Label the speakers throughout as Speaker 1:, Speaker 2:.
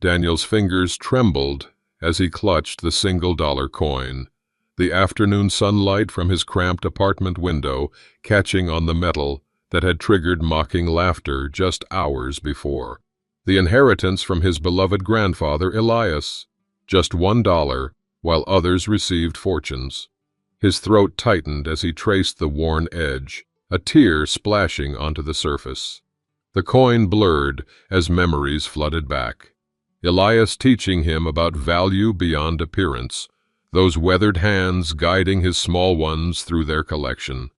Speaker 1: Daniel's fingers trembled as he clutched the single-dollar coin, the afternoon sunlight from his cramped apartment window catching on the metal that had triggered mocking laughter just hours before. The inheritance from his beloved grandfather Elias, just $1, while others received fortunes. His throat tightened as he traced the worn edge, a tear splashing onto the surface. The coin blurred as memories flooded back. Elias teaching him about value beyond appearance, those weathered hands guiding his small ones through their collection.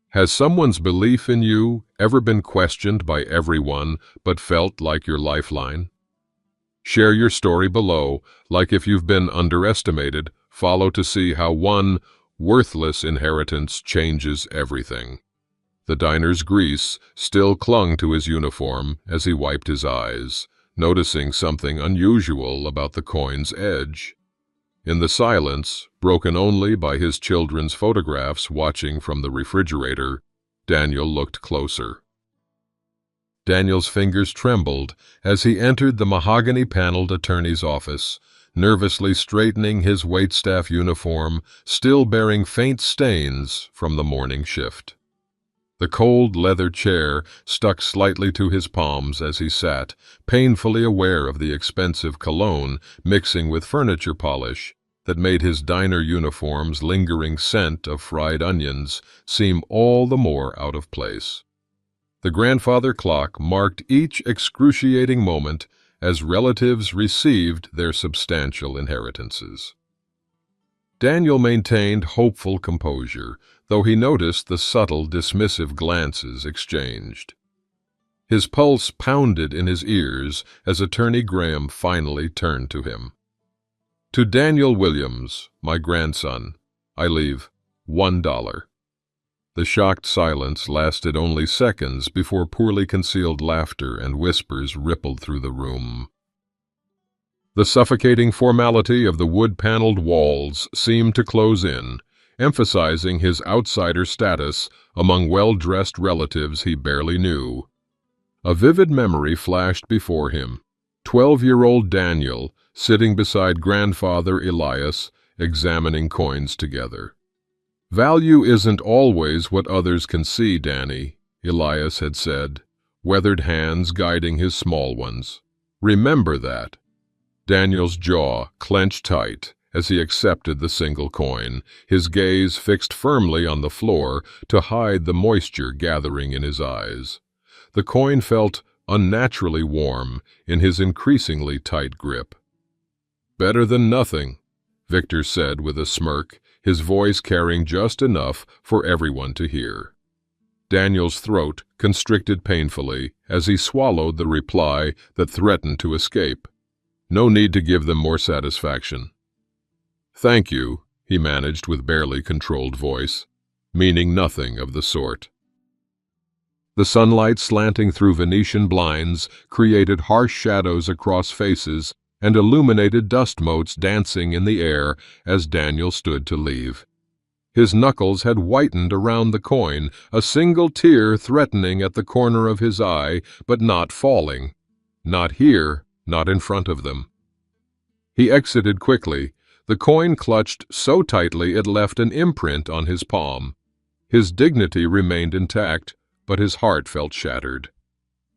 Speaker 1: Has someone's belief in you ever been questioned by everyone but felt like your lifeline? Share your story below, like if you've been underestimated. Follow to see how one worthless inheritance changes everything. The diner's grease still clung to his uniform as he wiped his eyes, noticing something unusual about the coin's edge. In the silence, broken only by his children's photographs watching from the refrigerator, Daniel looked closer. Daniel's fingers trembled as he entered the mahogany-paneled attorney's office, nervously straightening his waitstaff uniform, still bearing faint stains from the morning shift. The cold leather chair stuck slightly to his palms as he sat, painfully aware of the expensive cologne mixing with furniture polish that made his diner uniform's lingering scent of fried onions seem all the more out of place. The grandfather clock marked each excruciating moment as relatives received their substantial inheritances. Daniel maintained hopeful composure, though he noticed the subtle, dismissive glances exchanged. His pulse pounded in his ears as Attorney Graham finally turned to him. "To Daniel Williams, my grandson, I leave $1. The shocked silence lasted only seconds before poorly concealed laughter and whispers rippled through the room. The suffocating formality of the wood-paneled walls seemed to close in, emphasizing his outsider status among well-dressed relatives he barely knew. A vivid memory flashed before him. 12-year-old Daniel sitting beside grandfather Elias, examining coins together. "Value isn't always what others can see, Danny," Elias had said, weathered hands guiding his small ones. "Remember that." Daniel's jaw clenched tight as he accepted the single coin, his gaze fixed firmly on the floor to hide the moisture gathering in his eyes. The coin felt unnaturally warm in his increasingly tight grip. "Better than nothing," Victor said with a smirk, his voice carrying just enough for everyone to hear. Daniel's throat constricted painfully as he swallowed the reply that threatened to escape. No need to give them more satisfaction. "Thank you," he managed with barely controlled voice, meaning nothing of the sort. The sunlight slanting through Venetian blinds created harsh shadows across faces and illuminated dust motes dancing in the air as Daniel stood to leave. His knuckles had whitened around the coin, a single tear threatening at the corner of his eye, but not falling. Not here, not in front of them. He exited quickly, the coin clutched so tightly it left an imprint on his palm. His dignity remained intact, but his heart felt shattered.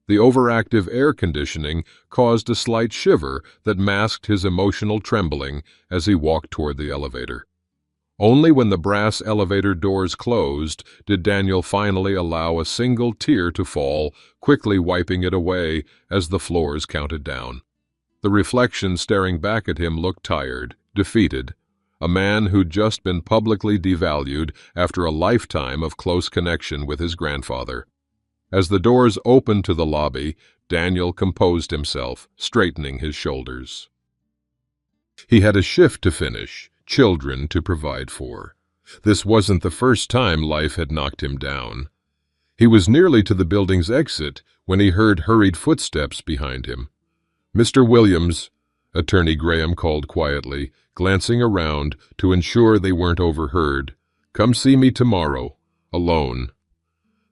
Speaker 1: The overactive air conditioning caused a slight shiver that masked his emotional trembling as he walked toward the elevator. Only when the brass elevator doors closed did Daniel finally allow a single tear to fall, quickly wiping it away as the floors counted down. The reflection staring back at him looked tired, defeated, a man who'd just been publicly devalued after a lifetime of close connection with his grandfather. As the doors opened to the lobby, Daniel composed himself, straightening his shoulders. He had a shift to finish, children to provide for. This wasn't the first time life had knocked him down. He was nearly to the building's exit when he heard hurried footsteps behind him. "Mr. Williams," Attorney Graham called quietly, glancing around to ensure they weren't overheard. "Come see me tomorrow, alone."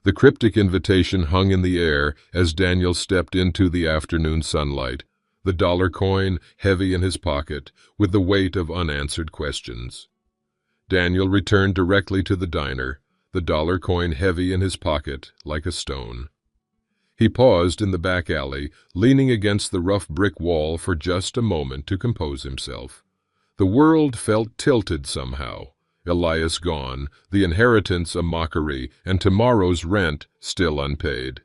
Speaker 1: The cryptic invitation hung in the air as Daniel stepped into the afternoon sunlight. the dollar coin heavy in his pocket with the weight of unanswered questions. Daniel returned directly to the diner, the dollar coin heavy in his pocket like a stone. He paused in the back alley, leaning against the rough brick wall for just a moment to compose himself. The world felt tilted somehow. Elias gone, the inheritance a mockery, and tomorrow's rent still unpaid.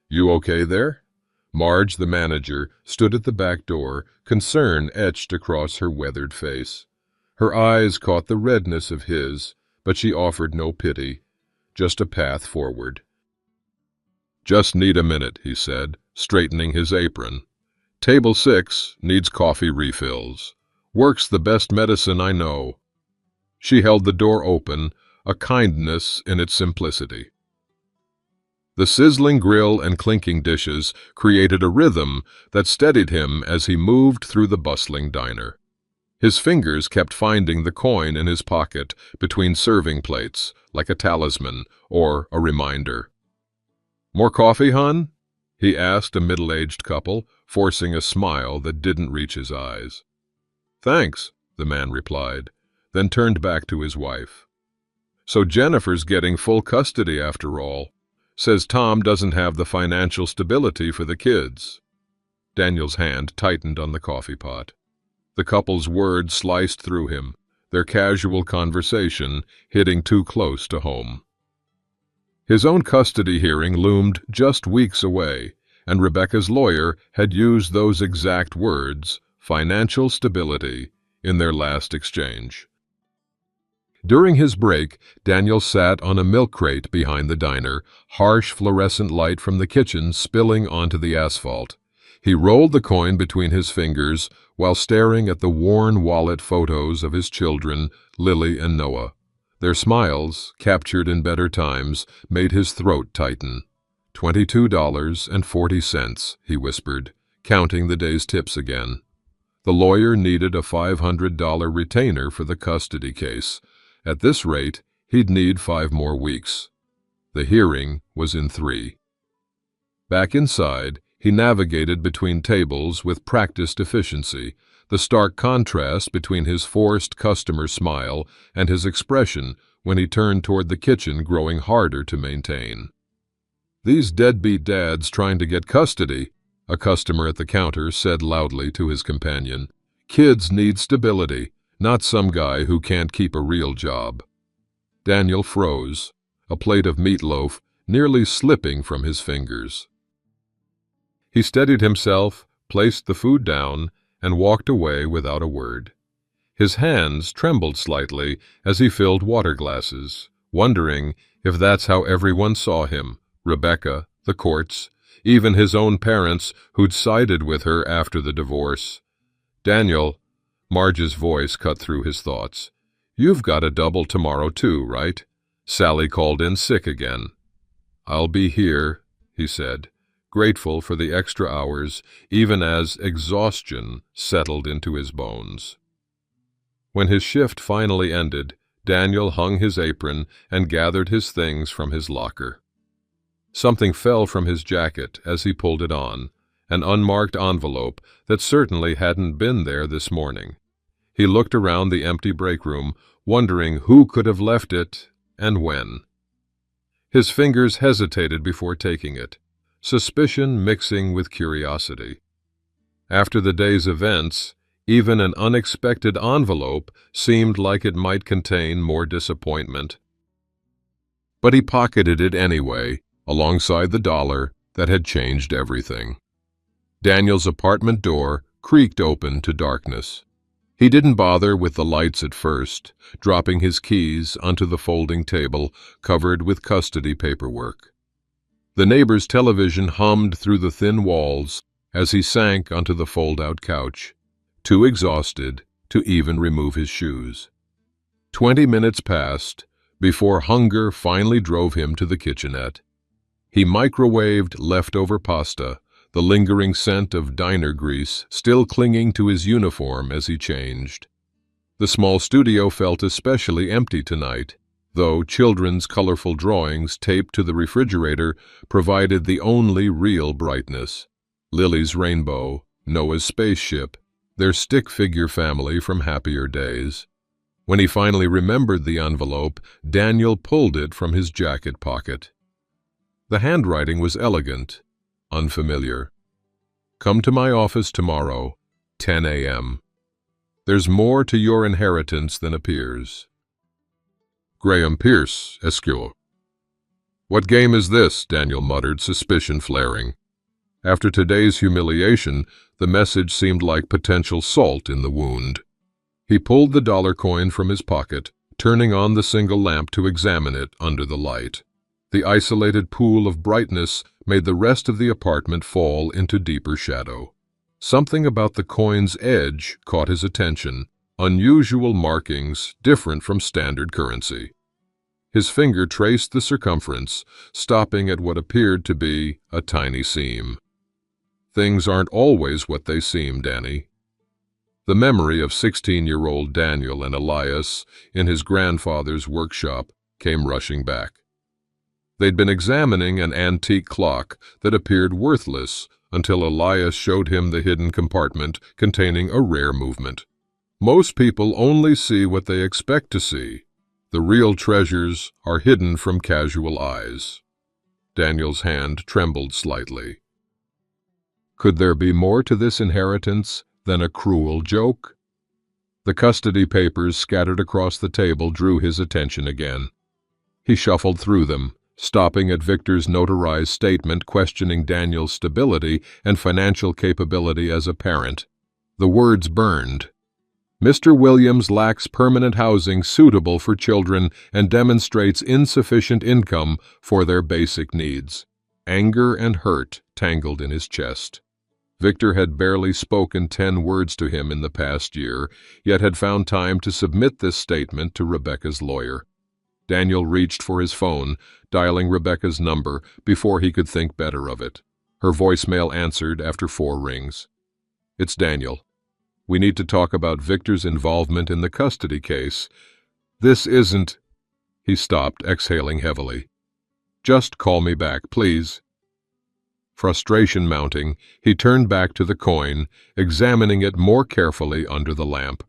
Speaker 1: "You okay there?" Marge, the manager, stood at the back door, concern etched across her weathered face. Her eyes caught the redness of his, but she offered no pity, just a path forward. "Just need a minute," he said, straightening his apron. "Table 6 needs coffee refills. Work's the best medicine I know." She held the door open, a kindness in its simplicity. The sizzling grill and clinking dishes created a rhythm that steadied him as he moved through the bustling diner. His fingers kept finding the coin in his pocket between serving plates, like a talisman or a reminder. "More coffee, hon?" he asked a middle-aged couple, forcing a smile that didn't reach his eyes. "Thanks," the man replied, then turned back to his wife. "So Jennifer's getting full custody after all. Says Tom doesn't have the financial stability for the kids." Daniel's hand tightened on the coffee pot. The couple's words sliced through him, their casual conversation hitting too close to home. His own custody hearing loomed just weeks away, and Rebecca's lawyer had used those exact words, financial stability, in their last exchange. During his break, Daniel sat on a milk crate behind the diner, harsh fluorescent light from the kitchen spilling onto the asphalt. He rolled the coin between his fingers while staring at the worn wallet photos of his children, Lily and Noah. Their smiles, captured in better times, made his throat tighten. $22.40, he whispered, counting the day's tips again. The lawyer needed a $500 retainer for the custody case. At this rate, he'd need 5 more weeks. The hearing was in 3. Back inside, he navigated between tables with practiced efficiency, the stark contrast between his forced customer smile and his expression when he turned toward the kitchen growing harder to maintain. "These deadbeat dads trying to get custody," a customer at the counter said loudly to his companion. "Kids need stability, not some guy who can't keep a real job." Daniel froze, a plate of meatloaf nearly slipping from his fingers. He steadied himself, placed the food down, and walked away without a word. His hands trembled slightly as he filled water glasses, wondering if that's how everyone saw him, Rebecca, the courts, even his own parents who'd sided with her after the divorce. "Daniel," Marge's voice cut through his thoughts, "you've got a double tomorrow too, right? Sally called in sick again." "I'll be here," he said, grateful for the extra hours, even as exhaustion settled into his bones. When his shift finally ended, Daniel hung his apron and gathered his things from his locker. Something fell from his jacket as he pulled it on, an unmarked envelope that certainly hadn't been there this morning. He looked around the empty break room, wondering who could have left it and when. His fingers hesitated before taking it, suspicion mixing with curiosity. After the day's events, even an unexpected envelope seemed like it might contain more disappointment. But he pocketed it anyway, alongside the dollar that had changed everything. Daniel's apartment door creaked open to darkness. He didn't bother with the lights at first, dropping his keys onto the folding table covered with custody paperwork. The neighbor's television hummed through the thin walls as he sank onto the fold-out couch, too exhausted to even remove his shoes. 20 minutes passed before hunger finally drove him to the kitchenette. He microwaved leftover pasta, the lingering scent of diner grease still clinging to his uniform as he changed. The small studio felt especially empty tonight, though children's colorful drawings taped to the refrigerator provided the only real brightness. Lily's rainbow, Noah's spaceship, their stick-figure family from happier days. When he finally remembered the envelope, Daniel pulled it from his jacket pocket. The handwriting was elegant, unfamiliar. "Come to my office tomorrow, 10 a.m. There's more to your inheritance than appears. Graham Pierce, Esquire." "What game is this?" Daniel muttered, suspicion flaring. After today's humiliation, the message seemed like potential salt in the wound. He pulled the dollar coin from his pocket, turning on the single lamp to examine it under the light. The isolated pool of brightness made the rest of the apartment fall into deeper shadow. Something about the coin's edge caught his attention, unusual markings different from standard currency. His finger traced the circumference, stopping at what appeared to be a tiny seam. Things aren't always what they seem, Danny. The memory of 16-year-old Daniel and Elias in his grandfather's workshop came rushing back. They'd been examining an antique clock that appeared worthless until Elias showed him the hidden compartment containing a rare movement. Most people only see what they expect to see. The real treasures are hidden from casual eyes. Daniel's hand trembled slightly. Could there be more to this inheritance than a cruel joke? The custody papers scattered across the table drew his attention again. He shuffled through them, stopping at Victor's notarized statement questioning Daniel's stability and financial capability as a parent. The words burned. "Mr. Williams lacks permanent housing suitable for children and demonstrates insufficient income for their basic needs." Anger and hurt tangled in his chest. Victor had barely spoken 10 words to him in the past year, yet had found time to submit this statement to Rebecca's lawyer. Daniel reached for his phone, dialing Rebecca's number before he could think better of it. Her voicemail answered after 4 rings. "It's Daniel. We need to talk about Victor's involvement in the custody case. This isn't—" He stopped, exhaling heavily. "Just call me back, please." Frustration mounting, he turned back to the coin, examining it more carefully under the lamp.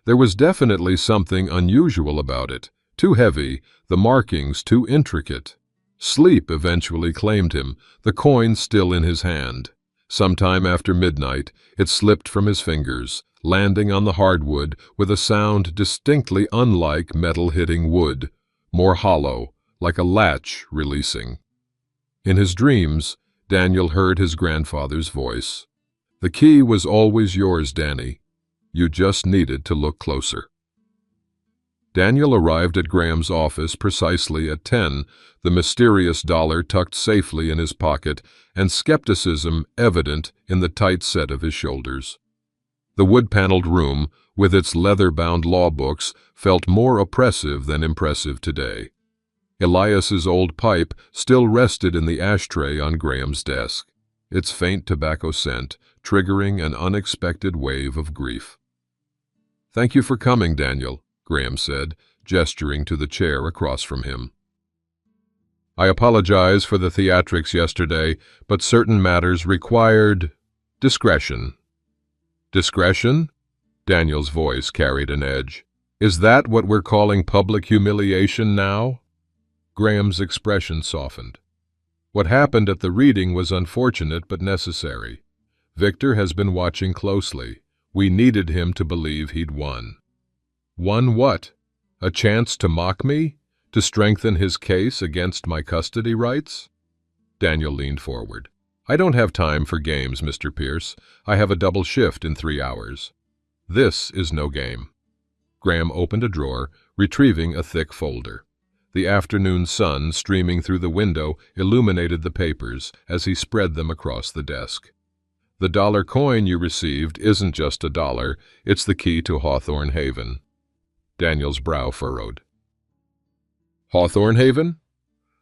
Speaker 1: There was definitely something unusual about it. Too heavy, the markings too intricate. Sleep eventually claimed him, the coin still in his hand. Sometime after midnight, it slipped from his fingers, landing on the hardwood with a sound distinctly unlike metal hitting wood, more hollow, like a latch releasing. In his dreams, Daniel heard his grandfather's voice. "The key was always yours, Danny. You just needed to look closer." Daniel arrived at Graham's office precisely at 10, the mysterious dollar tucked safely in his pocket and skepticism evident in the tight set of his shoulders. The wood-paneled room, with its leather-bound law books, felt more oppressive than impressive today. Elias's old pipe still rested in the ashtray on Graham's desk, its faint tobacco scent triggering an unexpected wave of grief. "Thank you for coming, Daniel," Graham said, gesturing to the chair across from him. "I apologize for the theatrics yesterday, but certain matters required discretion." "Discretion?" Daniel's voice carried an edge. "Is that what we're calling public humiliation now?" Graham's expression softened. "What happened at the reading was unfortunate but necessary. Victor has been watching closely. We needed him to believe he'd won." "Won what? A chance to mock me? To strengthen his case against my custody rights?" Daniel leaned forward. "I don't have time for games, Mr. Pierce. I have a double shift in 3 hours. This is no game." Graham opened a drawer, retrieving a thick folder. The afternoon sun streaming through the window illuminated the papers as he spread them across the desk. "The dollar coin you received isn't just a dollar, it's the key to Hawthorne Haven." Daniel's brow furrowed. "Hawthorne Haven?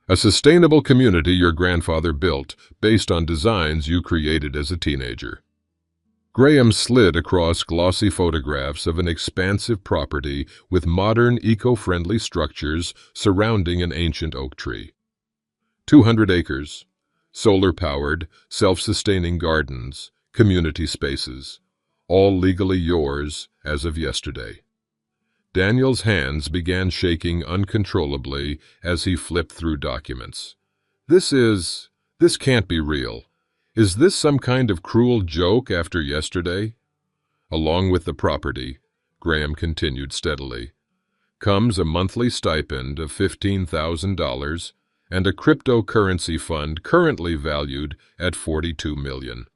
Speaker 1: A sustainable community your grandfather built based on designs you created as a teenager." Graham slid across glossy photographs of an expansive property with modern, eco-friendly structures surrounding an ancient oak tree. 200 acres, solar-powered, self-sustaining gardens, community spaces, all legally yours as of yesterday. Daniel's hands began shaking uncontrollably as he flipped through documents. This can't be real. Is this some kind of cruel joke after yesterday? Along with the property, Graham continued steadily, comes a monthly stipend of $15,000 and a cryptocurrency fund currently valued at $42 million.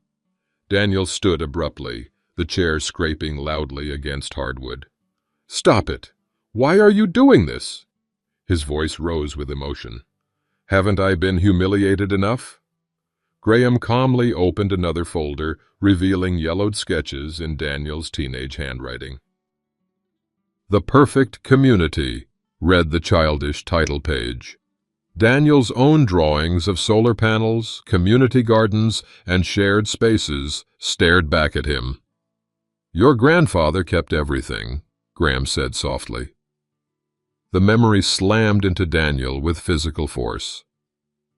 Speaker 1: Daniel stood abruptly, the chair scraping loudly against hardwood. "Stop it! Why are you doing this?" His voice rose with emotion. "Haven't I been humiliated enough?" Graham calmly opened another folder, revealing yellowed sketches in Daniel's teenage handwriting. "The Perfect Community," read the childish title page. Daniel's own drawings of solar panels, community gardens, and shared spaces stared back at him. "Your grandfather kept everything," Graham said softly. The memory slammed into Daniel with physical force.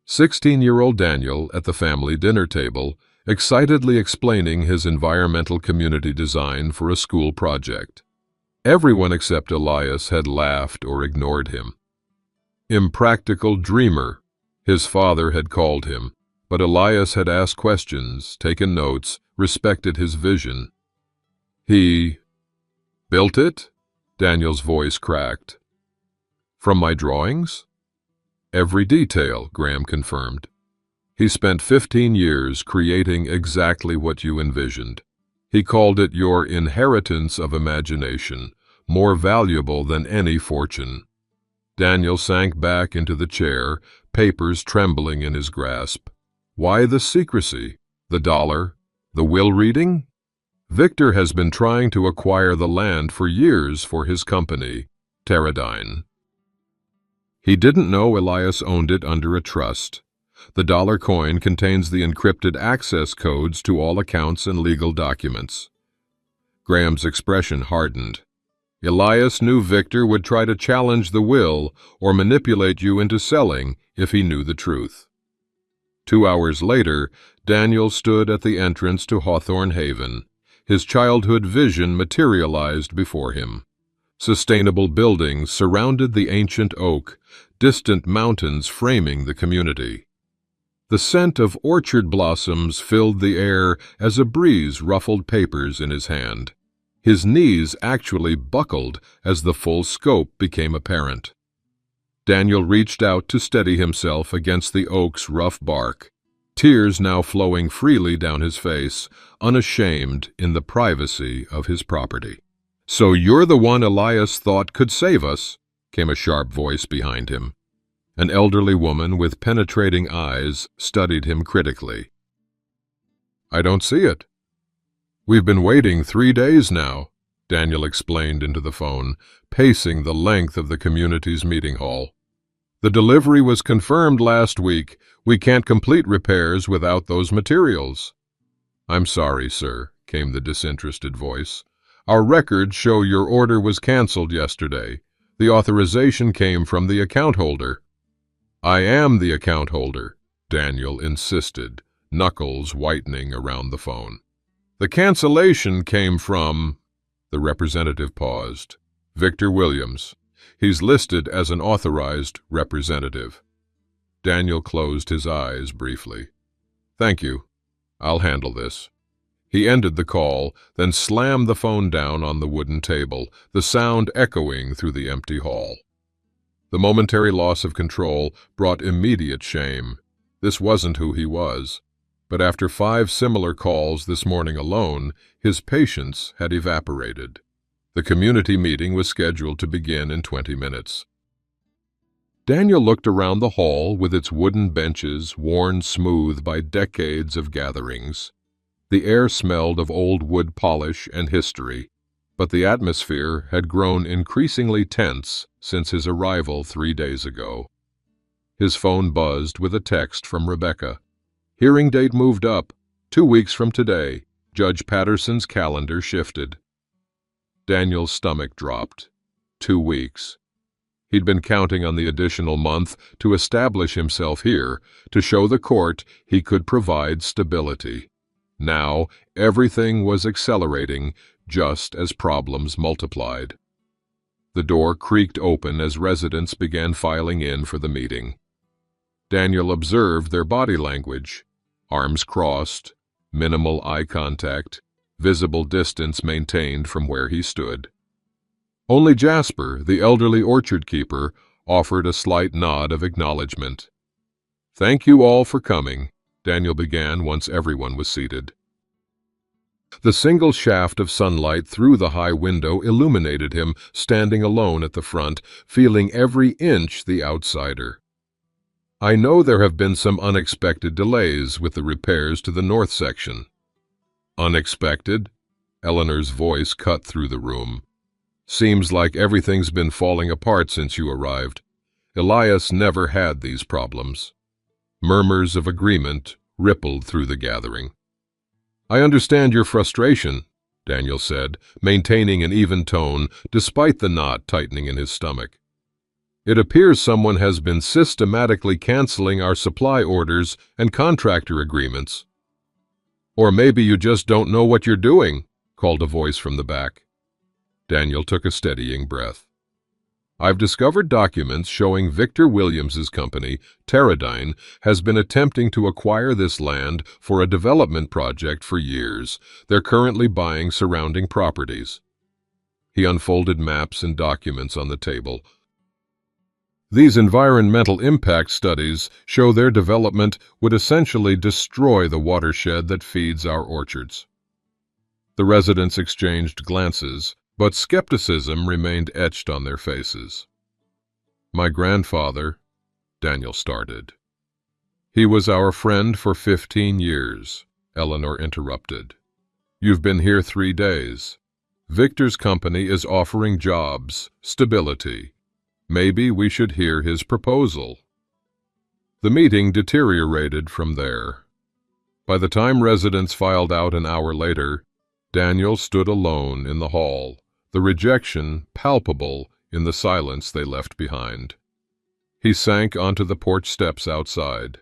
Speaker 1: 16-year-old Daniel at the family dinner table, excitedly explaining his environmental community design for a school project. Everyone except Elias had laughed or ignored him. Impractical dreamer, his father had called him, but Elias had asked questions, taken notes, respected his vision. "He built it?" Daniel's voice cracked. "From my drawings?" "Every detail," Graham confirmed. "He spent 15 years creating exactly what you envisioned. He called it your inheritance of imagination, more valuable than any fortune." Daniel sank back into the chair, papers trembling in his grasp. Why the secrecy? The dollar? The will reading? Victor has been trying to acquire the land for years for his company, Teradyne. He didn't know Elias owned it under a trust. The dollar coin contains the encrypted access codes to all accounts and legal documents. Graham's expression hardened. Elias knew Victor would try to challenge the will or manipulate you into selling if he knew the truth. 2 hours later, Daniel stood at the entrance to Hawthorne Haven. His childhood vision materialized before him. Sustainable buildings surrounded the ancient oak, distant mountains framing the community. The scent of orchard blossoms filled the air as a breeze ruffled papers in his hand. His knees actually buckled as the full scope became apparent. Daniel reached out to steady himself against the oak's rough bark, tears now flowing freely down his face, unashamed in the privacy of his property. "So you're the one Elias thought could save us," came a sharp voice behind him. An elderly woman with penetrating eyes studied him critically. "I don't see it." "We've been waiting 3 days now," Daniel explained into the phone, pacing the length of the community's meeting hall. "The delivery was confirmed last week. We can't complete repairs without those materials." "I'm sorry, sir," came the disinterested voice. "Our records show your order was canceled yesterday. The authorization came from the account holder." "I am the account holder," Daniel insisted, knuckles whitening around the phone. "The cancellation came from—" The representative paused. "Victor Williams. He's listed as an authorized representative." Daniel closed his eyes briefly. "Thank you. I'll handle this." He ended the call, then slammed the phone down on the wooden table, the sound echoing through the empty hall. The momentary loss of control brought immediate shame. This wasn't who he was. But after 5 similar calls this morning alone, his patience had evaporated. The community meeting was scheduled to begin in 20 minutes. Daniel looked around the hall with its wooden benches worn smooth by decades of gatherings. The air smelled of old wood polish and history, but the atmosphere had grown increasingly tense since his arrival 3 days ago. His phone buzzed with a text from Rebecca. Hearing date moved up. 2 weeks from today. Judge Patterson's calendar shifted. Daniel's stomach dropped. 2 weeks. He'd been counting on the additional month to establish himself here, to show the court he could provide stability. Now, everything was accelerating just as problems multiplied. The door creaked open as residents began filing in for the meeting. Daniel observed their body language. Arms crossed, minimal eye contact, visible distance maintained from where he stood. Only Jasper, the elderly orchard keeper, offered a slight nod of acknowledgement. "Thank you all for coming," Daniel began once everyone was seated. The single shaft of sunlight through the high window illuminated him, standing alone at the front, feeling every inch the outsider. "I know there have been some unexpected delays with the repairs to the north section." "Unexpected?" Eleanor's voice cut through the room. "Seems like everything's been falling apart since you arrived. Elias never had these problems." Murmurs of agreement rippled through the gathering. "I understand your frustration," Daniel said, maintaining an even tone despite the knot tightening in his stomach. "It appears someone has been systematically canceling our supply orders and contractor agreements." "Or maybe you just don't know what you're doing," called a voice from the back. Daniel took a steadying breath. "I've discovered documents showing Victor Williams's company, Teradyne, has been attempting to acquire this land for a development project for years. They're currently buying surrounding properties." He unfolded maps and documents on the table. "These environmental impact studies show their development would essentially destroy the watershed that feeds our orchards." The residents exchanged glances, but skepticism remained etched on their faces. "My grandfather," Daniel started. "He was our friend for 15 years, Eleanor interrupted. "You've been here 3 days. Victor's company is offering jobs, stability. Maybe we should hear his proposal." The meeting deteriorated from there. By the time residents filed out an hour later, Daniel stood alone in the hall, the rejection palpable in the silence they left behind. He sank onto the porch steps outside,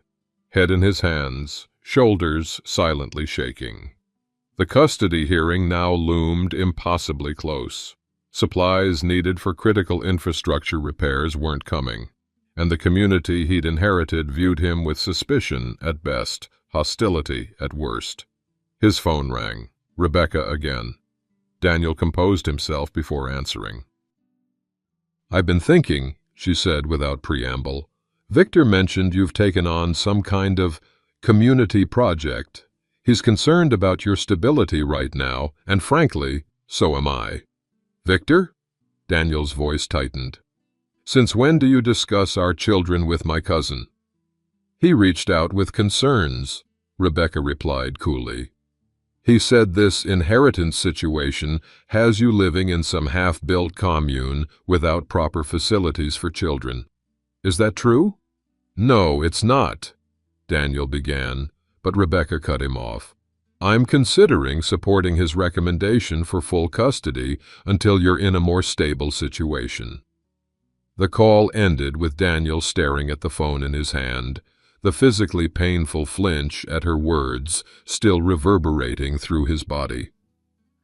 Speaker 1: head in his hands, shoulders silently shaking. The custody hearing now loomed impossibly close. Supplies needed for critical infrastructure repairs weren't coming, and the community he'd inherited viewed him with suspicion at best, hostility at worst. His phone rang. Rebecca again. Daniel composed himself before answering. "I've been thinking," she said without preamble. "Victor mentioned you've taken on some kind of community project. He's concerned about your stability right now, and frankly, so am I." "Victor?" Daniel's voice tightened. "Since when do you discuss our children with my cousin?" "He reached out with concerns," Rebecca replied coolly. "He said this inheritance situation has you living in some half-built commune without proper facilities for children. Is that true?" "No, it's not," Daniel began, but Rebecca cut him off. "I'm considering supporting his recommendation for full custody until you're in a more stable situation." The call ended with Daniel staring at the phone in his hand, the physically painful flinch at her words still reverberating through his body.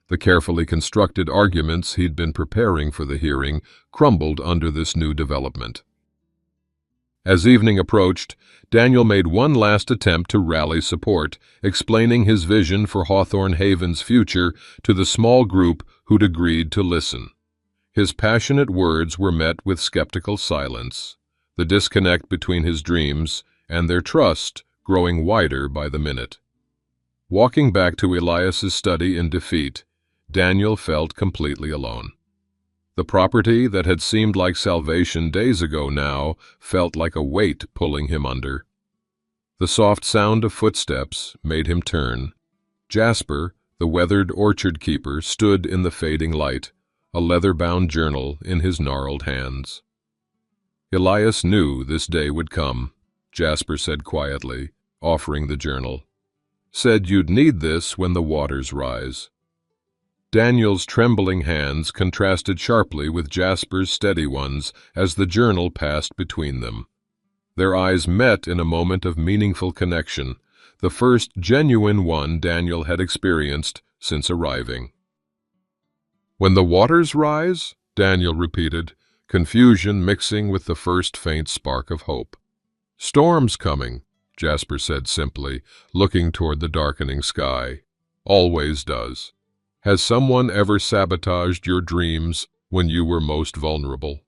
Speaker 1: The carefully constructed arguments he'd been preparing for the hearing crumbled under this new development. As evening approached, Daniel made one last attempt to rally support, explaining his vision for Hawthorne Haven's future to the small group who'd agreed to listen. His passionate words were met with skeptical silence, the disconnect between his dreams and their trust growing wider by the minute. Walking back to Elias's study in defeat, Daniel felt completely alone. The property that had seemed like salvation days ago now felt like a weight pulling him under. The soft sound of footsteps made him turn. Jasper, the weathered orchard keeper, stood in the fading light, a leather-bound journal in his gnarled hands. "Elias knew this day would come," Jasper said quietly, offering the journal. "Said you'd need this when the waters rise." Daniel's trembling hands contrasted sharply with Jasper's steady ones as the journal passed between them. Their eyes met in a moment of meaningful connection, the first genuine one Daniel had experienced since arriving. "When the waters rise?" Daniel repeated, confusion mixing with the first faint spark of hope. "Storm's coming," Jasper said simply, looking toward the darkening sky. "Always does. Has someone ever sabotaged your dreams when you were most vulnerable?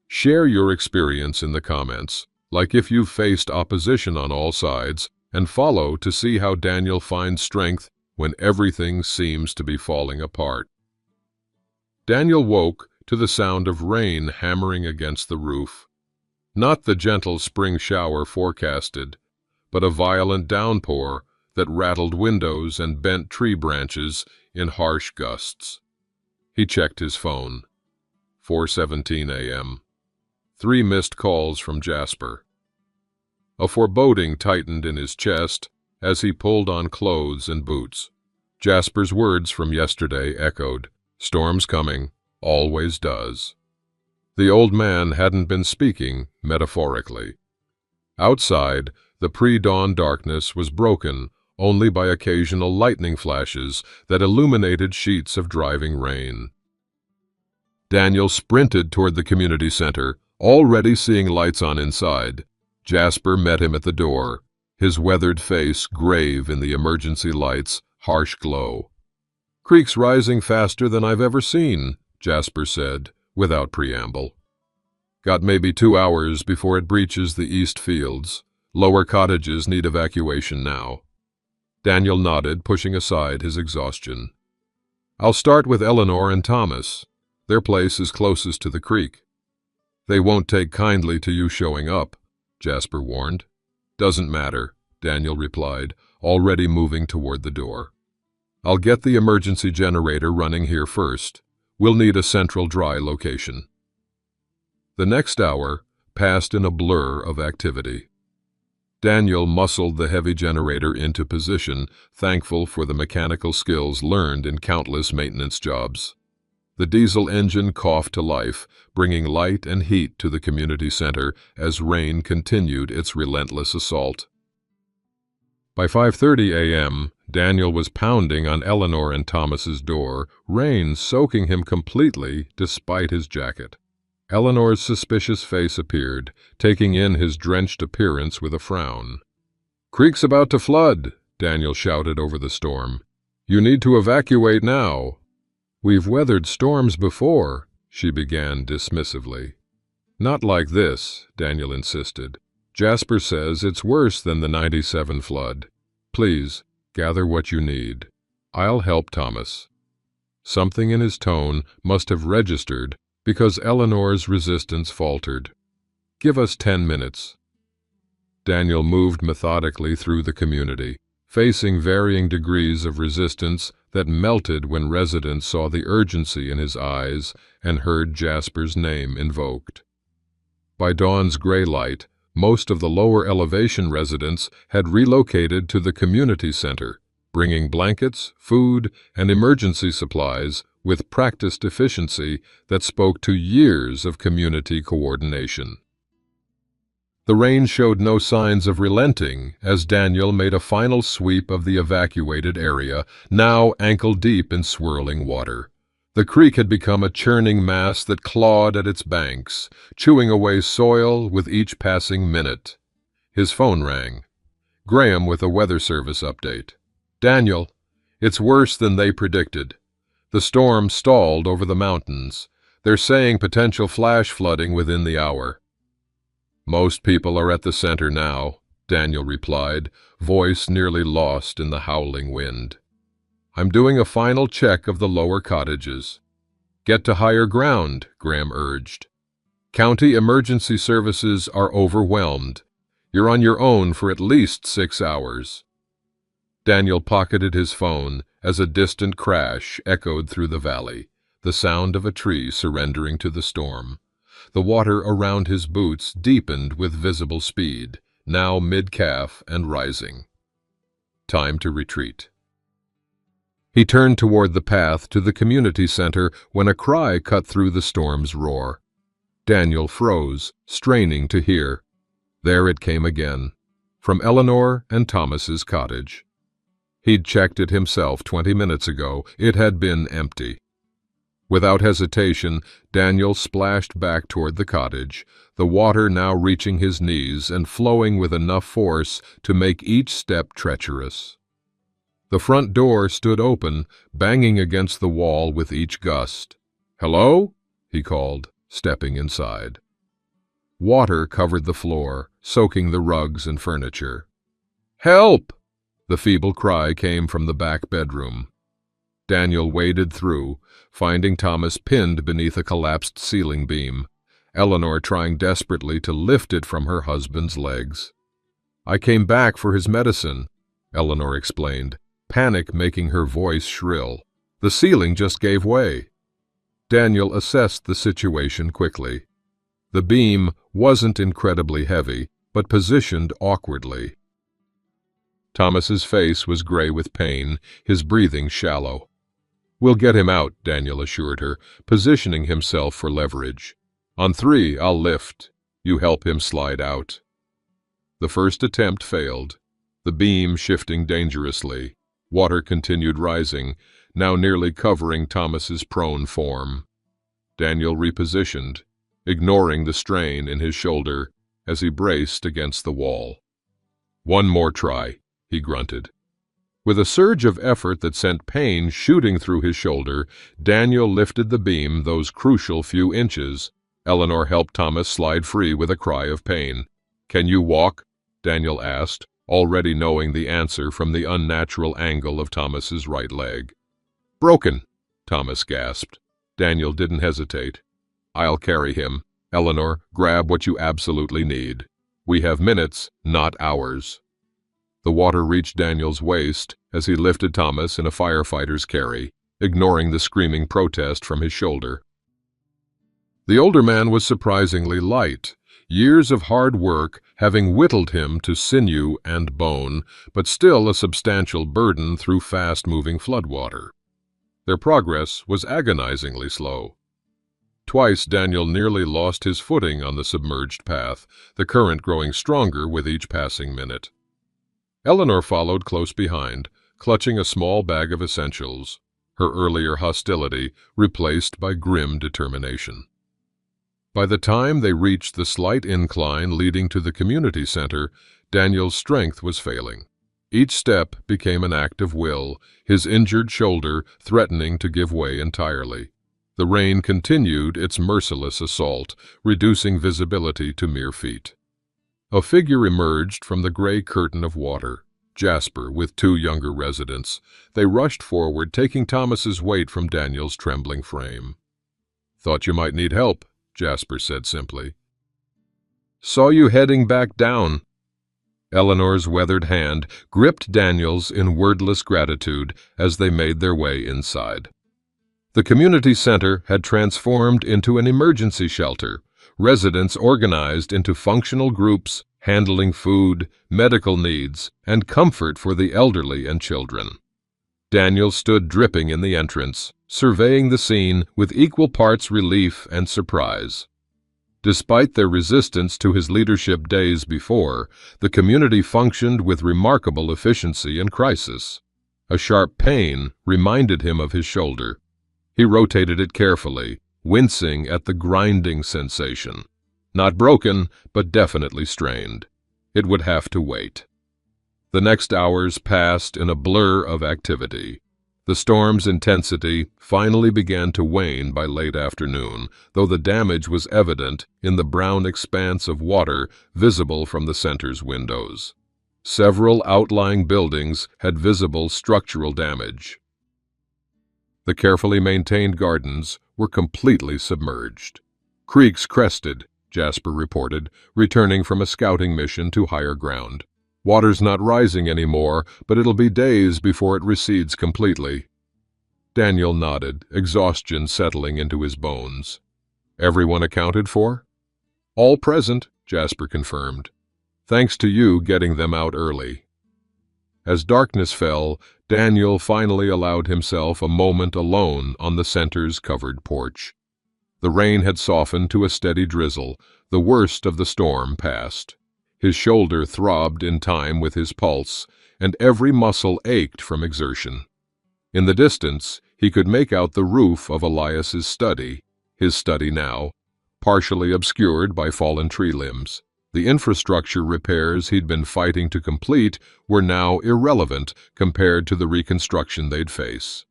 Speaker 1: Share your experience in the comments, like if you've faced opposition on all sides, and follow to see how Daniel finds strength when everything seems to be falling apart. Daniel woke to the sound of rain hammering against the roof. Not the gentle spring shower forecasted, but a violent downpour that rattled windows and bent tree branches in harsh gusts. He checked his phone. 4:17 a.m. 3 missed calls from Jasper. A foreboding tightened in his chest as he pulled on clothes and boots. Jasper's words from yesterday echoed, "Storm's coming, always does." The old man hadn't been speaking metaphorically. Outside, the pre-dawn darkness was broken only by occasional lightning flashes that illuminated sheets of driving rain. Daniel sprinted toward the community center, already seeing lights on inside. Jasper met him at the door, his weathered face grave in the emergency light's harsh glow. "Creek's rising faster than I've ever seen," Jasper said, without preamble. "Got maybe 2 hours before it breaches the east fields. Lower cottages need evacuation now." Daniel nodded, pushing aside his exhaustion. "I'll start with Eleanor and Thomas. Their place is closest to the creek." "They won't take kindly to you showing up," Jasper warned. "Doesn't matter," Daniel replied, already moving toward the door. "I'll get the emergency generator running here first. We'll need a central dry location." The next hour passed in a blur of activity. Daniel muscled the heavy generator into position, thankful for the mechanical skills learned in countless maintenance jobs. The diesel engine coughed to life, bringing light and heat to the community center as rain continued its relentless assault. By 5:30 a.m., Daniel was pounding on Eleanor and Thomas's door, rain soaking him completely despite his jacket. Eleanor's suspicious face appeared, taking in his drenched appearance with a frown. "Creek's about to flood," Daniel shouted over the storm. "You need to evacuate now." "We've weathered storms before," she began dismissively. "Not like this," Daniel insisted. "Jasper says it's worse than the '97 flood. Please, gather what you need. I'll help Thomas." Something in his tone must have registered because Eleanor's resistance faltered. "Give us 10 minutes. Daniel moved methodically through the community, facing varying degrees of resistance that melted when residents saw the urgency in his eyes and heard Jasper's name invoked. By dawn's gray light, most of the lower elevation residents had relocated to the community center, bringing blankets, food, and emergency supplies with practiced efficiency that spoke to years of community coordination. The rain showed no signs of relenting as Daniel made a final sweep of the evacuated area, now ankle-deep in swirling water. The creek had become a churning mass that clawed at its banks, chewing away soil with each passing minute. His phone rang. Graham with a weather service update. "Daniel, it's worse than they predicted. The storm stalled over the mountains. They're saying potential flash flooding within the hour." "Most people are at the center now," Daniel replied, voice nearly lost in the howling wind. "I'm doing a final check of the lower cottages." "Get to higher ground," Graham urged. "County emergency services are overwhelmed. You're on your own for at least 6 hours. Daniel pocketed his phone as a distant crash echoed through the valley, the sound of a tree surrendering to the storm. The water around his boots deepened with visible speed, now mid-calf and rising. Time to retreat. He turned toward the path to the community center when a cry cut through the storm's roar. Daniel froze, straining to hear. There it came again. from Eleanor and Thomas's cottage. He'd checked it himself 20 minutes ago. It had been empty. Without hesitation, Daniel splashed back toward the cottage, the water now reaching his knees and flowing with enough force to make each step treacherous. The front door stood open, banging against the wall with each gust. "Hello?" he called, stepping inside. Water covered the floor, soaking the rugs and furniture. "Help!" The feeble cry came from the back bedroom. Daniel waded through, finding Thomas pinned beneath a collapsed ceiling beam, Eleanor trying desperately to lift it from her husband's legs. "I came back for his medicine," Eleanor explained, panic making her voice shrill. "The ceiling just gave way." Daniel assessed the situation quickly. The beam wasn't incredibly heavy, but positioned awkwardly. Thomas's face was gray with pain, his breathing shallow. "We'll get him out," Daniel assured her, positioning himself for leverage. "On 3, I'll lift. You help him slide out." The first attempt failed, the beam shifting dangerously. Water continued rising, now nearly covering Thomas's prone form. Daniel repositioned, ignoring the strain in his shoulder as he braced against the wall. "One more try," he grunted. With a surge of effort that sent pain shooting through his shoulder, Daniel lifted the beam those crucial few inches. Eleanor helped Thomas slide free with a cry of pain. "Can you walk?" Daniel asked, already knowing the answer from the unnatural angle of Thomas's right leg. "Broken," Thomas gasped. Daniel didn't hesitate. "I'll carry him. Eleanor, grab what you absolutely need. We have minutes, not hours." The water reached Daniel's waist as he lifted Thomas in a firefighter's carry, ignoring the screaming protest from his shoulder. The older man was surprisingly light, years of hard work having whittled him to sinew and bone, but still a substantial burden through fast-moving floodwater. Their progress was agonizingly slow. Twice Daniel nearly lost his footing on the submerged path, the current growing stronger with each passing minute. Eleanor followed close behind, clutching a small bag of essentials, her earlier hostility replaced by grim determination. By the time they reached the slight incline leading to the community center, Daniel's strength was failing. Each step became an act of will, his injured shoulder threatening to give way entirely. The rain continued its merciless assault, reducing visibility to mere feet. A figure emerged from the gray curtain of water, Jasper with 2 younger residents. They rushed forward, taking Thomas's weight from Daniel's trembling frame. "Thought you might need help," Jasper said simply. "Saw you heading back down." Eleanor's weathered hand gripped Daniel's in wordless gratitude as they made their way inside. The community center had transformed into an emergency shelter, residents organized into functional groups handling food, medical needs, and comfort for the elderly and children. Daniel stood dripping in the entrance, surveying the scene with equal parts relief and surprise. Despite their resistance to his leadership days before, the community functioned with remarkable efficiency in crisis. A sharp pain reminded him of his shoulder. He rotated it carefully, wincing at the grinding sensation. Not broken, but definitely strained. It would have to wait. The next hours passed in a blur of activity. The storm's intensity finally began to wane by late afternoon, though the damage was evident in the brown expanse of water visible from the center's windows. Several outlying buildings had visible structural damage. The carefully maintained gardens were completely submerged. "Creeks crested," Jasper reported, returning from a scouting mission to higher ground. "Water's not rising anymore, but it'll be days before it recedes completely." Daniel nodded, exhaustion settling into his bones. "Everyone accounted for?" "All present," Jasper confirmed. "Thanks to you getting them out early." As darkness fell, Daniel finally allowed himself a moment alone on the center's covered porch. The rain had softened to a steady drizzle, the worst of the storm past. His shoulder throbbed in time with his pulse, and every muscle ached from exertion. In the distance, he could make out the roof of Elias's study, his study now, partially obscured by fallen tree limbs. The infrastructure repairs he'd been fighting to complete were now irrelevant compared to the reconstruction they'd face.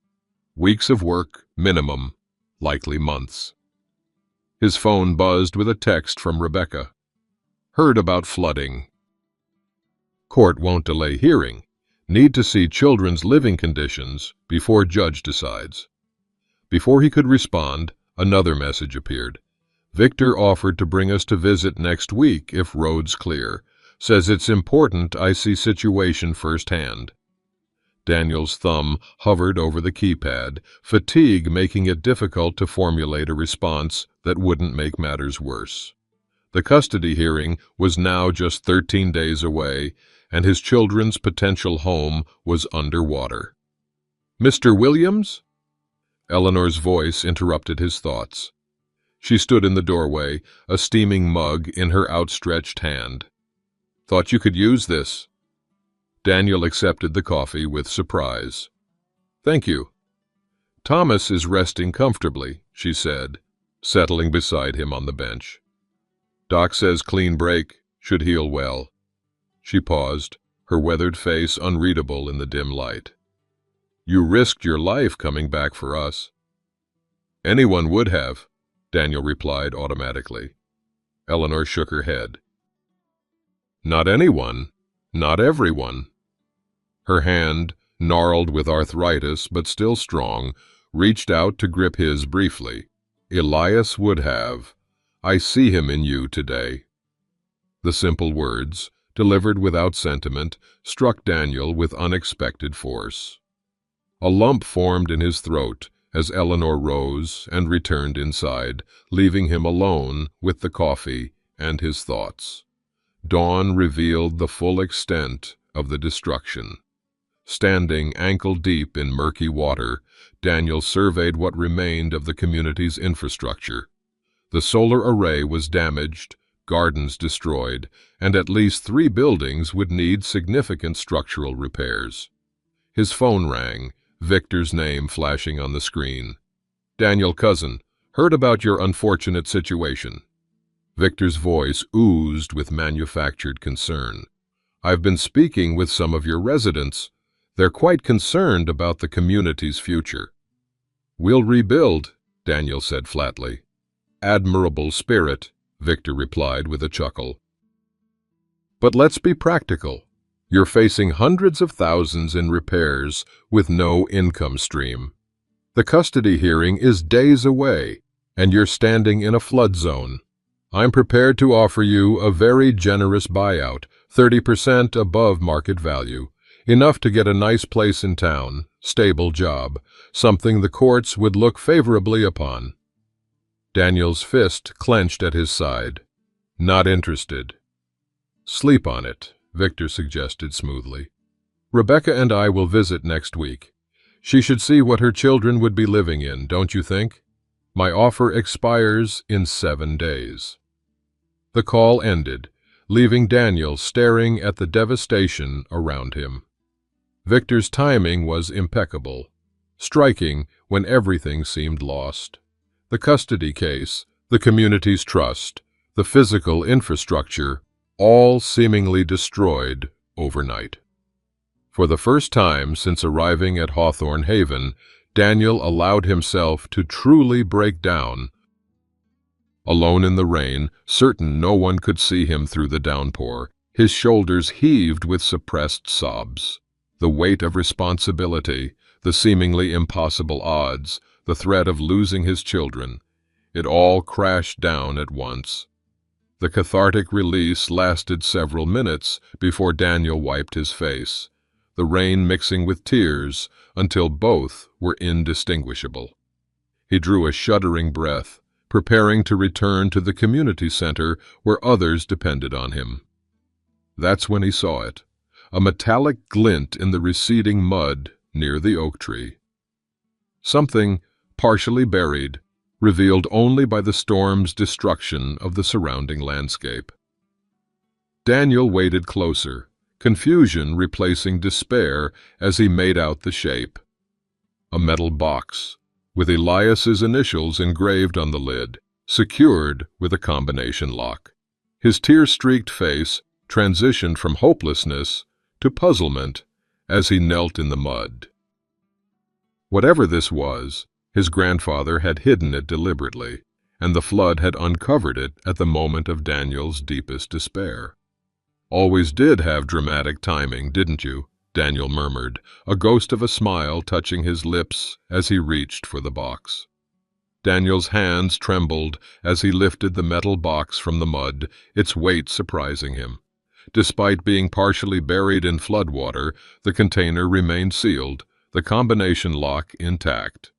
Speaker 1: Weeks of work, minimum, likely months. His phone buzzed with a text from Rebecca. Heard about flooding. Court won't delay hearing. Need to see children's living conditions before judge decides. Before he could respond, another message appeared. Victor offered to bring us to visit next week if roads clear. Says it's important I see situation firsthand. Daniel's thumb hovered over the keypad, fatigue making it difficult to formulate a response that wouldn't make matters worse. The custody hearing was now just 13 days away, and his children's potential home was underwater. "Mr. Williams?" Eleanor's voice interrupted his thoughts. She stood in the doorway, a steaming mug in her outstretched hand. "Thought you could use this." Daniel accepted the coffee with surprise. "Thank you." "Thomas is resting comfortably," she said, settling beside him on the bench. "Doc says clean break, should heal well." She paused, her weathered face unreadable in the dim light. "You risked your life coming back for us." "Anyone would have," Daniel replied automatically. Eleanor shook her head. "Not anyone, not everyone." Her hand, gnarled with arthritis but still strong, reached out to grip his briefly. "Elias would have. I see him in you today." The simple words, delivered without sentiment, struck Daniel with unexpected force. A lump formed in his throat as Eleanor rose and returned inside, leaving him alone with the coffee and his thoughts. Dawn revealed the full extent of the destruction. Standing ankle-deep in murky water, Daniel surveyed what remained of the community's infrastructure. The solar array was damaged, gardens destroyed, and at least 3 buildings would need significant structural repairs. His phone rang, Victor's name flashing on the screen. "Daniel, cousin, heard about your unfortunate situation." Victor's voice oozed with manufactured concern. "I've been speaking with some of your residents. They're quite concerned about the community's future." "We'll rebuild," Daniel said flatly. "Admirable spirit," Victor replied with a chuckle. "But let's be practical. You're facing hundreds of thousands in repairs with no income stream. The custody hearing is days away, and you're standing in a flood zone. I'm prepared to offer you a very generous buyout, 30% above market value, enough to get a nice place in town, stable job, something the courts would look favorably upon." Daniel's fist clenched at his side. "Not interested." "Sleep on it," Victor suggested smoothly. "Rebecca and I will visit next week. She should see what her children would be living in, don't you think? My offer expires in 7 days. The call ended, leaving Daniel staring at the devastation around him. Victor's timing was impeccable, striking when everything seemed lost. The custody case, the community's trust, the physical infrastructure, all seemingly destroyed overnight. For the first time since arriving at Hawthorne Haven, Daniel allowed himself to truly break down. Alone in the rain, certain no one could see him through the downpour, his shoulders heaved with suppressed sobs. The weight of responsibility, the seemingly impossible odds, the threat of losing his children, it all crashed down at once. The cathartic release lasted several minutes before Daniel wiped his face, the rain mixing with tears until both were indistinguishable. He drew a shuddering breath, preparing to return to the community center where others depended on him. That's when he saw it, a metallic glint in the receding mud near the oak tree. Something, partially buried, revealed only by the storm's destruction of the surrounding landscape. Daniel waited closer, confusion replacing despair as he made out the shape. A metal box, with Elias's initials engraved on the lid, secured with a combination lock. His tear-streaked face transitioned from hopelessness to puzzlement as he knelt in the mud. Whatever this was, his grandfather had hidden it deliberately, and the flood had uncovered it at the moment of Daniel's deepest despair. "Always did have dramatic timing, didn't you?" Daniel murmured, a ghost of a smile touching his lips as he reached for the box. Daniel's hands trembled as he lifted the metal box from the mud, its weight surprising him. Despite being partially buried in floodwater, the container remained sealed, the combination lock intact.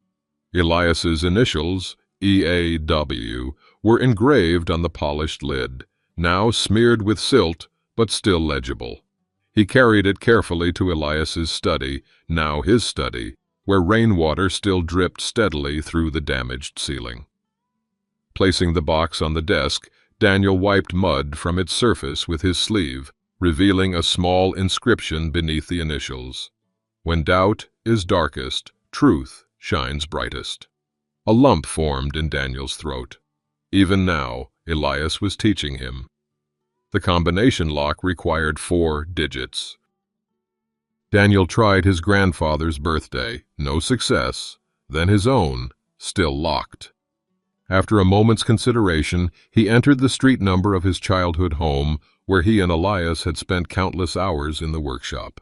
Speaker 1: Elias's initials, EAW, were engraved on the polished lid, now smeared with silt but still legible. He carried it carefully to Elias's study, now his study, where rainwater still dripped steadily through the damaged ceiling. Placing the box on the desk, Daniel wiped mud from its surface with his sleeve, revealing a small inscription beneath the initials. "When doubt is darkest, truth shines brightest." A lump formed in Daniel's throat. Even now, Elias was teaching him. The combination lock required 4 digits. Daniel tried his grandfather's birthday, no success, then his own, still locked. After a moment's consideration, he entered the street number of his childhood home, where he and Elias had spent countless hours in the workshop.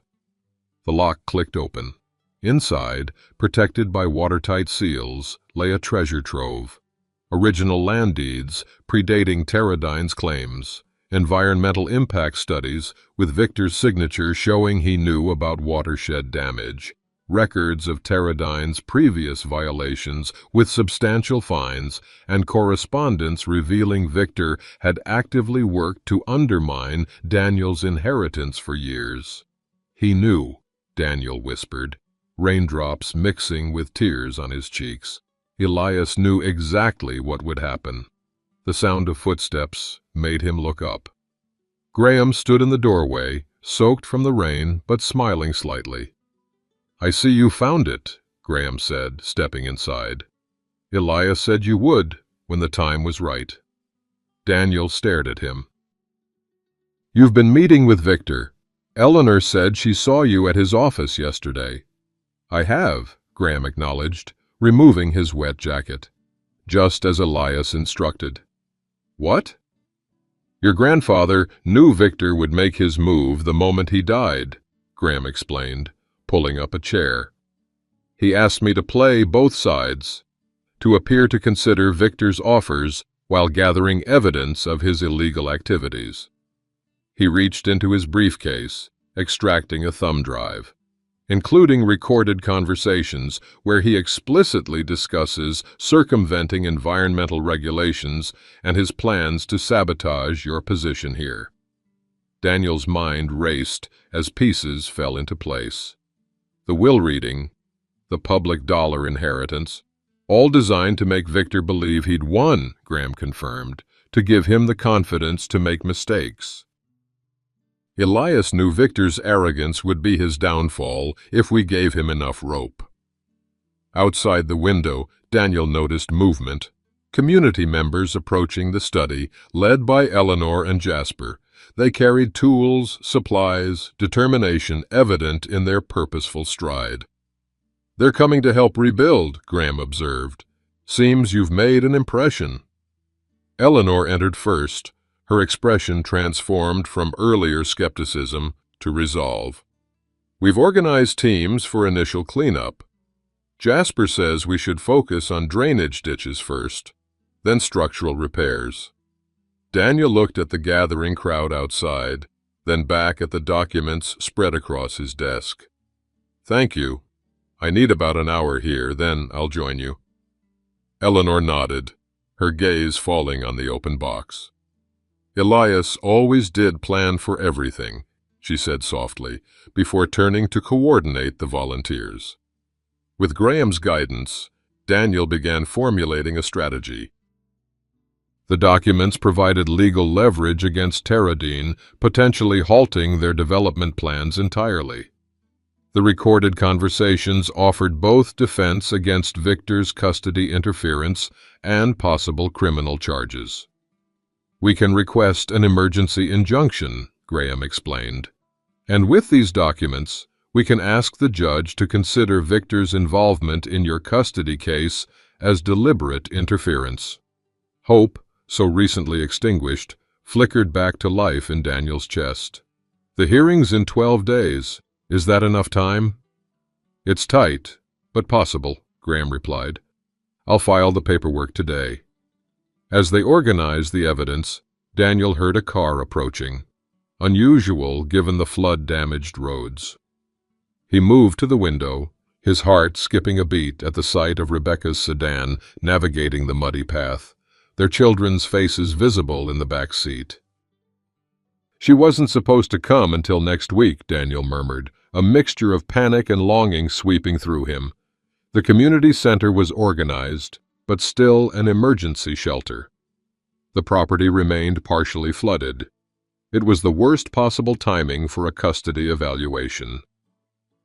Speaker 1: The lock clicked open. Inside, protected by watertight seals, lay a treasure trove. Original land deeds predating Teradyne's claims, environmental impact studies with Victor's signature showing he knew about watershed damage, records of Teradyne's previous violations with substantial fines, and correspondence revealing Victor had actively worked to undermine Daniel's inheritance for years. "He knew," Daniel whispered, raindrops mixing with tears on his cheeks. Elias knew exactly what would happen. The sound of footsteps made him look up. Graham stood in the doorway, soaked from the rain, but smiling slightly. "I see you found it," Graham said, stepping inside. "Elias said you would, when the time was right." Daniel stared at him. "You've been meeting with Victor. Eleanor said she saw you at his office yesterday." "I have," Graham acknowledged, removing his wet jacket. "Just as Elias instructed." "What?" "Your grandfather knew Victor would make his move the moment he died," Graham explained, pulling up a chair. "He asked me to play both sides, to appear to consider Victor's offers while gathering evidence of his illegal activities." He reached into his briefcase, extracting a thumb drive, including recorded conversations where he explicitly discusses circumventing environmental regulations and his plans to sabotage your position here. Daniel's mind raced as pieces fell into place. The will reading, the public dollar inheritance, all designed to make Victor believe he'd won, Graham confirmed, to give him the confidence to make mistakes. Elias knew Victor's arrogance would be his downfall if we gave him enough rope. Outside the window, Daniel noticed movement. Community members approaching the study, led by Eleanor and Jasper. They carried tools, supplies, determination evident in their purposeful stride. "They're coming to help rebuild," Graham observed. "Seems you've made an impression." Eleanor entered first, her expression transformed from earlier skepticism to resolve. "We've organized teams for initial cleanup. Jasper says we should focus on drainage ditches first, then structural repairs." Daniel looked at the gathering crowd outside, then back at the documents spread across his desk. "Thank you. I need about an hour here, then I'll join you." Eleanor nodded, her gaze falling on the open box. "Elias always did plan for everything," she said softly, before turning to coordinate the volunteers. With Graham's guidance, Daniel began formulating a strategy. The documents provided legal leverage against Terradine, potentially halting their development plans entirely. The recorded conversations offered both defense against Victor's custody interference and possible criminal charges. "We can request an emergency injunction," Graham explained. "And with these documents, we can ask the judge to consider Victor's involvement in your custody case as deliberate interference." Hope, so recently extinguished, flickered back to life in Daniel's chest. "The hearing's in 12 days. Is that enough time?" "It's tight, but possible," Graham replied. "I'll file the paperwork today." As they organized the evidence, Daniel heard a car approaching, unusual given the flood-damaged roads. He moved to the window, his heart skipping a beat at the sight of Rebecca's sedan navigating the muddy path, their children's faces visible in the back seat. "She wasn't supposed to come until next week," Daniel murmured, a mixture of panic and longing sweeping through him. The community center was organized, but still an emergency shelter. The property remained partially flooded. It was the worst possible timing for a custody evaluation.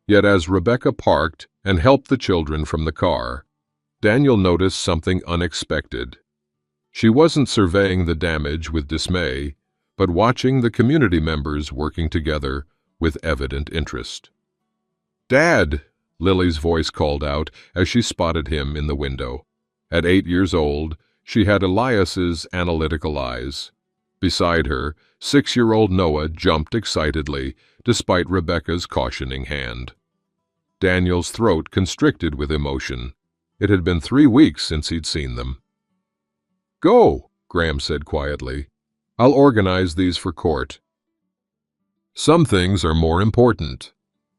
Speaker 1: Yet as Rebecca parked and helped the children from the car, Daniel noticed something unexpected. She wasn't surveying the damage with dismay, but watching the community members working together with evident interest. "Dad!" Lily's voice called out as she spotted him in the window. At 8 years old, she had Elias's analytical eyes. Beside her, 6-year-old Noah jumped excitedly, despite Rebecca's cautioning hand. Daniel's throat constricted with emotion. It had been 3 weeks since he'd seen them. "Go," Graham said quietly. "I'll organize these for court." "Some things are more important."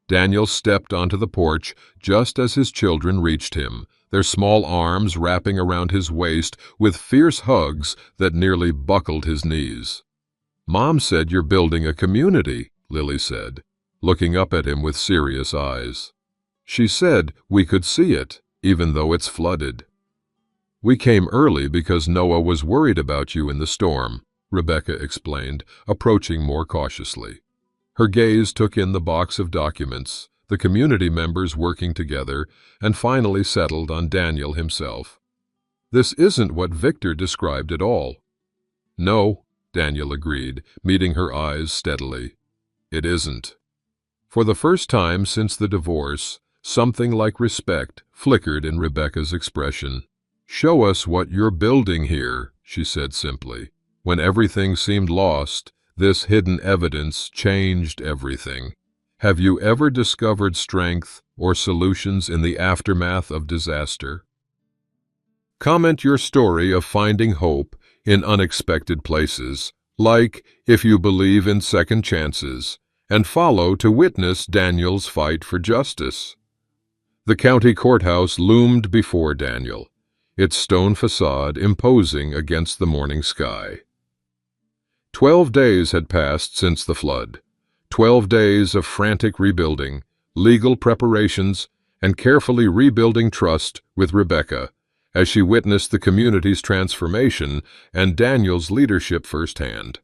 Speaker 1: Daniel stepped onto the porch just as his children reached him, their small arms wrapping around his waist with fierce hugs that nearly buckled his knees. "Mom said you're building a community," Lily said, looking up at him with serious eyes. "She said we could see it, even though it's flooded." "We came early because Noah was worried about you in the storm," Rebecca explained, approaching more cautiously. Her gaze took in the box of documents, the community members working together, and finally settled on Daniel himself. "This isn't what Victor described at all." "No," Daniel agreed, meeting her eyes steadily. "It isn't." For the first time since the divorce, something like respect flickered in Rebecca's expression. "Show us what you're building here," she said simply. When everything seemed lost, this hidden evidence changed everything. Have you ever discovered strength or solutions in the aftermath of disaster? Comment your story of finding hope in unexpected places, like if you believe in second chances, and follow to witness Daniel's fight for justice. The county courthouse loomed before Daniel, its stone facade imposing against the morning sky. 12 days had passed since the flood. 12 days of frantic rebuilding, legal preparations, and carefully rebuilding trust with Rebecca as she witnessed the community's transformation and Daniel's leadership firsthand.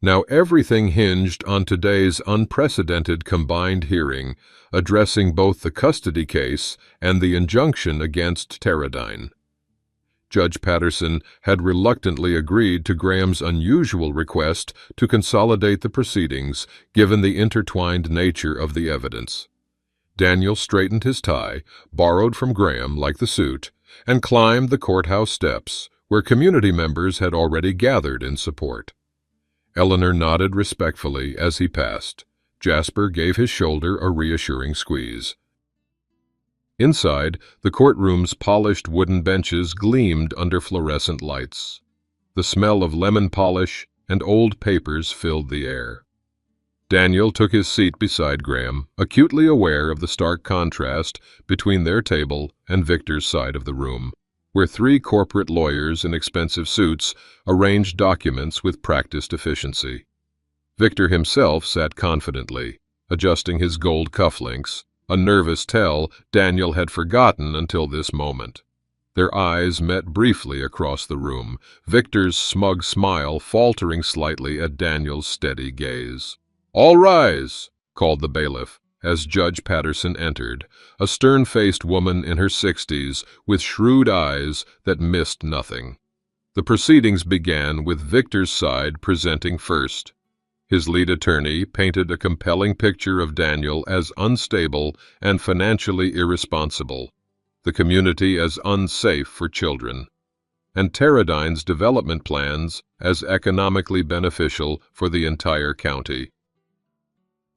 Speaker 1: Now everything hinged on today's unprecedented combined hearing, addressing both the custody case and the injunction against Terradine. Judge Patterson had reluctantly agreed to Graham's unusual request to consolidate the proceedings, given the intertwined nature of the evidence. Daniel straightened his tie, borrowed from Graham like the suit, and climbed the courthouse steps, where community members had already gathered in support. Eleanor nodded respectfully as he passed. Jasper gave his shoulder a reassuring squeeze. Inside, the courtroom's polished wooden benches gleamed under fluorescent lights. The smell of lemon polish and old papers filled the air. Daniel took his seat beside Graham, acutely aware of the stark contrast between their table and Victor's side of the room, where 3 corporate lawyers in expensive suits arranged documents with practiced efficiency. Victor himself sat confidently, adjusting his gold cufflinks, a nervous tell Daniel had forgotten until this moment. Their eyes met briefly across the room, Victor's smug smile faltering slightly at Daniel's steady gaze. "All rise," called the bailiff, as Judge Patterson entered, a stern-faced woman in her 60s with shrewd eyes that missed nothing. The proceedings began with Victor's side presenting first. His lead attorney painted a compelling picture of Daniel as unstable and financially irresponsible, the community as unsafe for children, and Teradyne's development plans as economically beneficial for the entire county.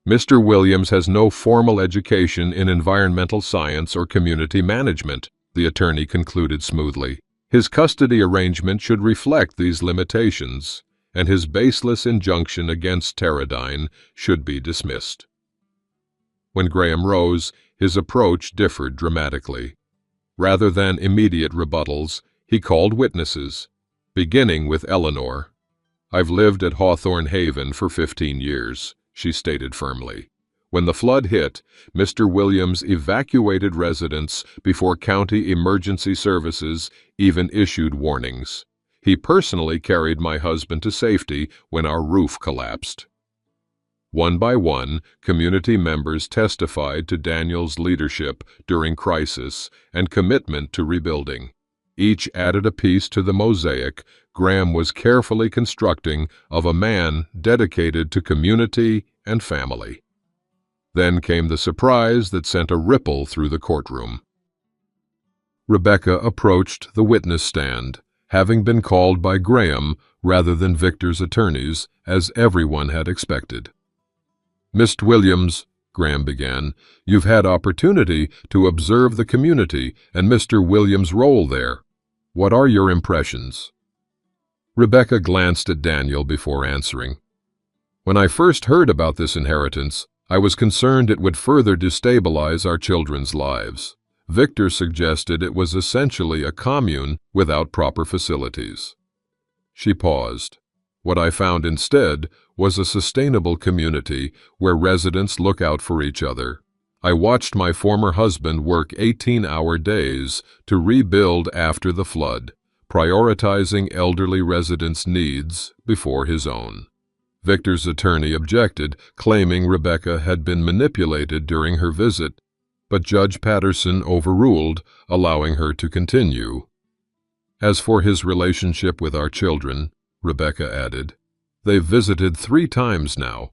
Speaker 1: "Mr. Williams has no formal education in environmental science or community management," the attorney concluded smoothly. "His custody arrangement should reflect these limitations, and his baseless injunction against Teradyne should be dismissed." When Graham rose, his approach differed dramatically. Rather than immediate rebuttals, he called witnesses, beginning with Eleanor. "I've lived at Hawthorne Haven for 15 years, she stated firmly. When the flood hit, Mr. Williams evacuated residents before county emergency services even issued warnings. He personally carried my husband to safety when our roof collapsed." One by one, community members testified to Daniel's leadership during crisis and commitment to rebuilding. Each added a piece to the mosaic Graham was carefully constructing of a man dedicated to community and family. Then came the surprise that sent a ripple through the courtroom. Rebecca approached the witness stand, having been called by Graham rather than Victor's attorneys, as everyone had expected. "Mr. Williams," Graham began, "you've had opportunity to observe the community and Mr. Williams' role there. What are your impressions?" Rebecca glanced at Daniel before answering. "When I first heard about this inheritance, I was concerned it would further destabilize our children's lives. Victor suggested it was essentially a commune without proper facilities." She paused. "What I found instead was a sustainable community where residents look out for each other. I watched my former husband work 18-hour days to rebuild after the flood, prioritizing elderly residents' needs before his own." Victor's attorney objected, claiming Rebecca had been manipulated during her visit, but Judge Patterson overruled, allowing her to continue. "As for his relationship with our children," Rebecca added, "they've visited 3 times now.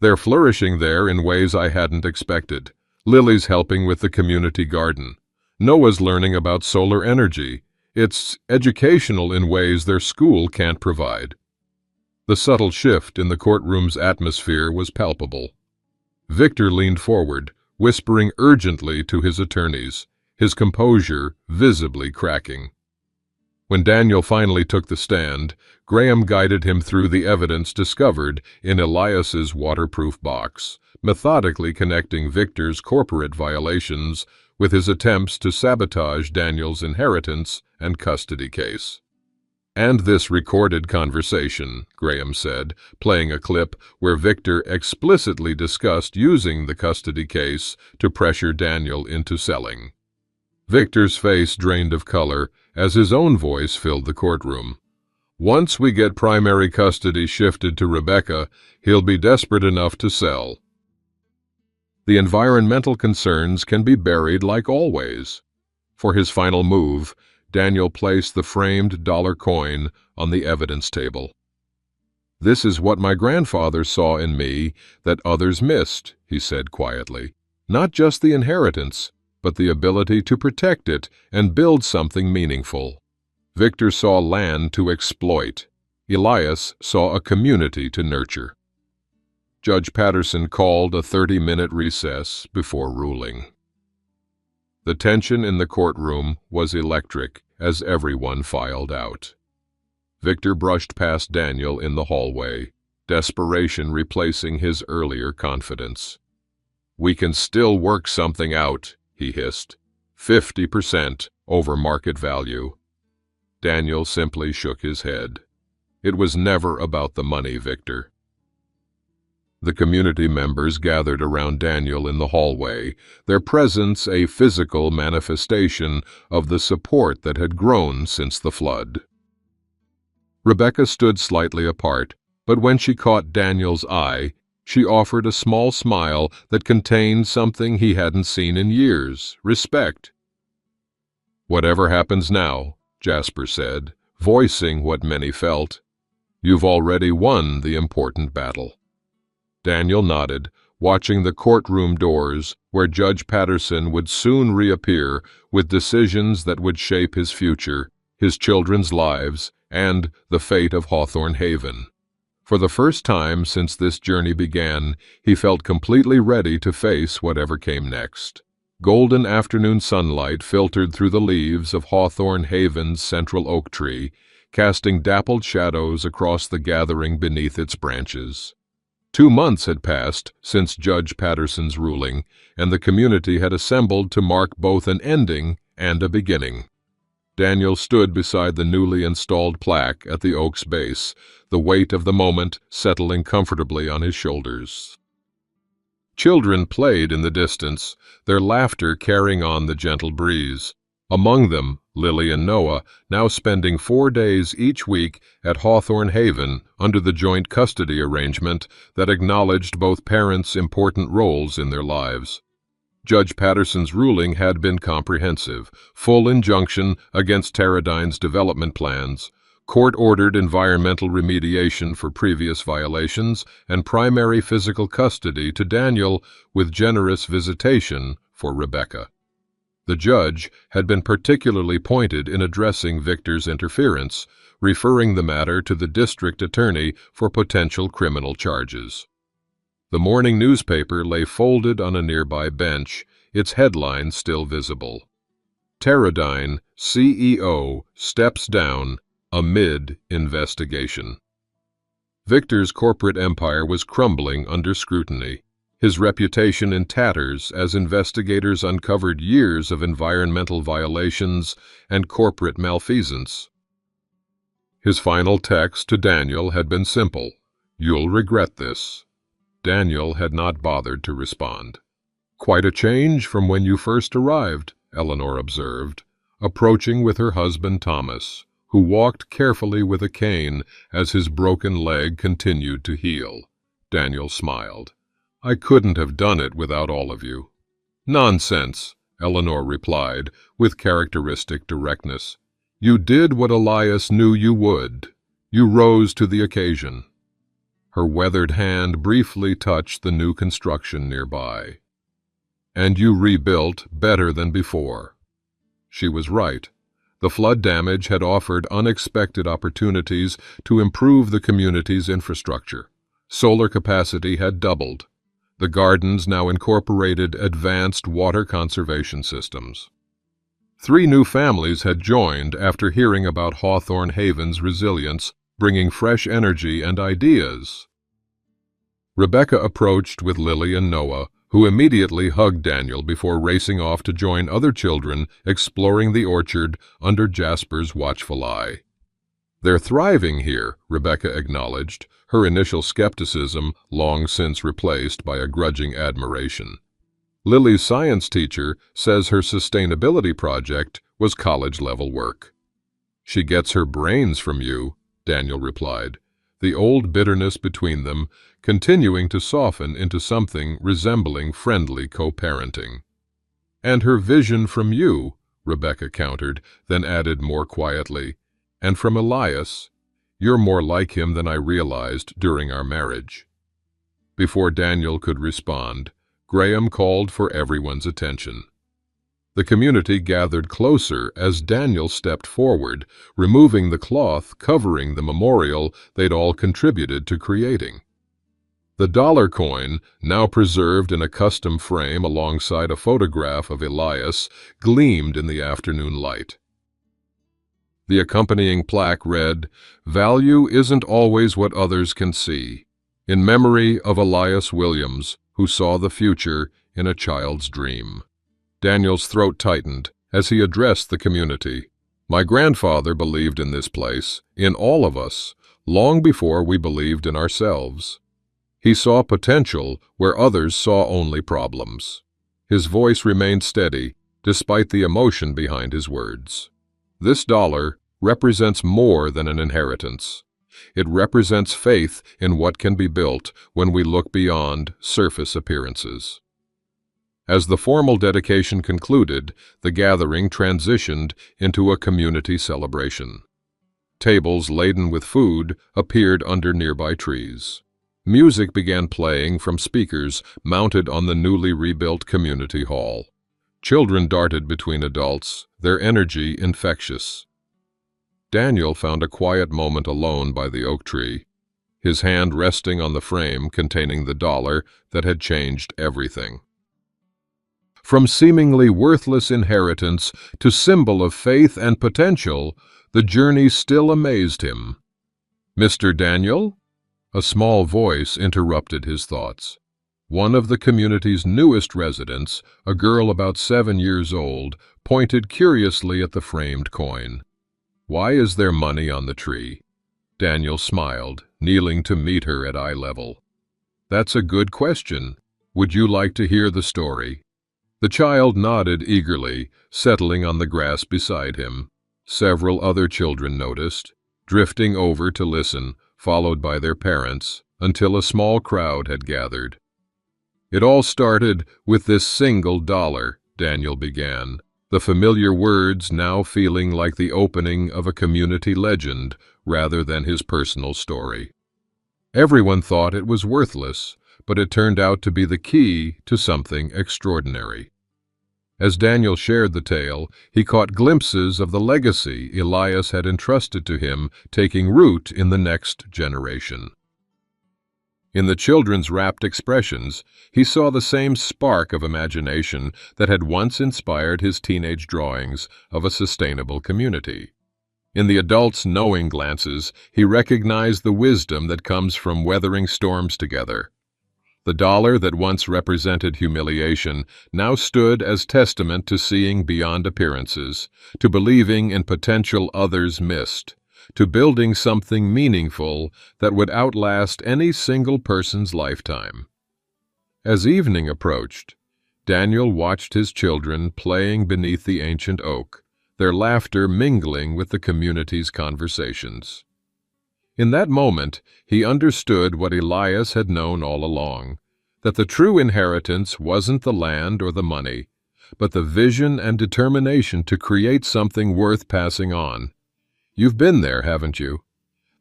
Speaker 1: They're flourishing there in ways I hadn't expected. Lily's helping with the community garden. Noah's learning about solar energy. It's educational in ways their school can't provide." The subtle shift in the courtroom's atmosphere was palpable. Victor leaned forward, whispering urgently to his attorneys, his composure visibly cracking. When Daniel finally took the stand, Graham guided him through the evidence discovered in Elias's waterproof box, methodically connecting Victor's corporate violations with his attempts to sabotage Daniel's inheritance and custody case. "And this recorded conversation," Graham said, playing a clip where Victor explicitly discussed using the custody case to pressure Daniel into selling. Victor's face drained of color as his own voice filled the courtroom. "Once we get primary custody shifted to Rebecca, he'll be desperate enough to sell." The environmental concerns can be buried like always. For his final move, Daniel placed the framed dollar coin on the evidence table. "This is what my grandfather saw in me that others missed," he said quietly. "Not just the inheritance, but the ability to protect it and build something meaningful. Victor saw land to exploit. Elias saw a community to nurture." Judge Patterson called a 30-minute recess before ruling. The tension in the courtroom was electric as everyone filed out. Victor brushed past Daniel in the hallway, desperation replacing his earlier confidence. "We can still work something out," he hissed. 50% over market value." Daniel simply shook his head. "It was never about the money, Victor." The community members gathered around Daniel in the hallway, their presence a physical manifestation of the support that had grown since the flood. Rebecca stood slightly apart, but when she caught Daniel's eye, she offered a small smile that contained something he hadn't seen in years: respect. "Whatever happens now," Jasper said, voicing what many felt, "you've already won the important battle." Daniel nodded, watching the courtroom doors where Judge Patterson would soon reappear with decisions that would shape his future, his children's lives, and the fate of Hawthorne Haven. For the first time since this journey began, he felt completely ready to face whatever came next. Golden afternoon sunlight filtered through the leaves of Hawthorne Haven's central oak tree, casting dappled shadows across the gathering beneath its branches. 2 months had passed since Judge Patterson's ruling, and the community had assembled to mark both an ending and a beginning. Daniel stood beside the newly installed plaque at the oak's base, the weight of the moment settling comfortably on his shoulders. Children played in the distance, their laughter carrying on the gentle breeze. Among them, Lily and Noah, now spending 4 days each week at Hawthorne Haven under the joint custody arrangement that acknowledged both parents' important roles in their lives. Judge Patterson's ruling had been comprehensive: full injunction against Teradyne's development plans, court-ordered environmental remediation for previous violations, and primary physical custody to Daniel with generous visitation for Rebecca. The judge had been particularly pointed in addressing Victor's interference, referring the matter to the district attorney for potential criminal charges. The morning newspaper lay folded on a nearby bench, its headline still visible: "Teradyne CEO steps down amid investigation." Victor's corporate empire was crumbling under scrutiny, his reputation in tatters as investigators uncovered years of environmental violations and corporate malfeasance. His final text to Daniel had been simple: "You'll regret this." Daniel had not bothered to respond. "Quite a change from when you first arrived," Eleanor observed, approaching with her husband Thomas, who walked carefully with a cane as his broken leg continued to heal. Daniel smiled. "I couldn't have done it without all of you." "Nonsense," Eleanor replied with characteristic directness. "You did what Elias knew you would. You rose to the occasion." Her weathered hand briefly touched the new construction nearby. "And you rebuilt better than before." She was right. The flood damage had offered unexpected opportunities to improve the community's infrastructure. Solar capacity had doubled. The gardens now incorporated advanced water conservation systems. 3 new families had joined after hearing about Hawthorne Haven's resilience, bringing fresh energy and ideas. Rebecca approached with Lily and Noah, who immediately hugged Daniel before racing off to join other children exploring the orchard under Jasper's watchful eye. "They're thriving here," Rebecca acknowledged, her initial skepticism long since replaced by a grudging admiration. "Lily's science teacher says her sustainability project was college-level work." "She gets her brains from you," Daniel replied, the old bitterness between them continuing to soften into something resembling friendly co-parenting. "And her vision from you," Rebecca countered, then added more quietly, "and from Elias. You're more like him than I realized during our marriage." Before Daniel could respond, Graham called for everyone's attention. The community gathered closer as Daniel stepped forward, removing the cloth covering the memorial they'd all contributed to creating. The dollar coin, now preserved in a custom frame alongside a photograph of Elias, gleamed in the afternoon light. The accompanying plaque read, "Value isn't always what others can see. In memory of Elias Williams, who saw the future in a child's dream." Daniel's throat tightened as he addressed the community. "My grandfather believed in this place, in all of us, long before we believed in ourselves." He saw potential where others saw only problems. His voice remained steady, despite the emotion behind his words. This dollar represents more than an inheritance. It represents faith in what can be built when we look beyond surface appearances. As the formal dedication concluded, the gathering transitioned into a community celebration. Tables laden with food appeared under nearby trees. Music began playing from speakers mounted on the newly rebuilt community hall. Children darted between adults, their energy infectious. Daniel found a quiet moment alone by the oak tree, his hand resting on the frame containing the dollar that had changed everything. From seemingly worthless inheritance to symbol of faith and potential, the journey still amazed him. "Mr. Daniel?" A small voice interrupted his thoughts. One of the community's newest residents, a girl about 7 years old, pointed curiously at the framed coin. "Why is there money on the tree?" Daniel smiled, kneeling to meet her at eye level. "That's a good question. Would you like to hear the story?" The child nodded eagerly, settling on the grass beside him. Several other children noticed, drifting over to listen, followed by their parents, until a small crowd had gathered. "It all started with this single dollar," Daniel began, the familiar words now feeling like the opening of a community legend rather than his personal story. Everyone thought it was worthless, but it turned out to be the key to something extraordinary. As Daniel shared the tale, he caught glimpses of the legacy Elias had entrusted to him taking root in the next generation. In the children's rapt expressions, he saw the same spark of imagination that had once inspired his teenage drawings of a sustainable community. In the adults' knowing glances, he recognized the wisdom that comes from weathering storms together. The dollar that once represented humiliation now stood as testament to seeing beyond appearances, to believing in potential others missed, to building something meaningful that would outlast any single person's lifetime. As evening approached, Daniel watched his children playing beneath the ancient oak, their laughter mingling with the community's conversations. In that moment, he understood what Elias had known all along, that the true inheritance wasn't the land or the money, but the vision and determination to create something worth passing on. You've been there, haven't you?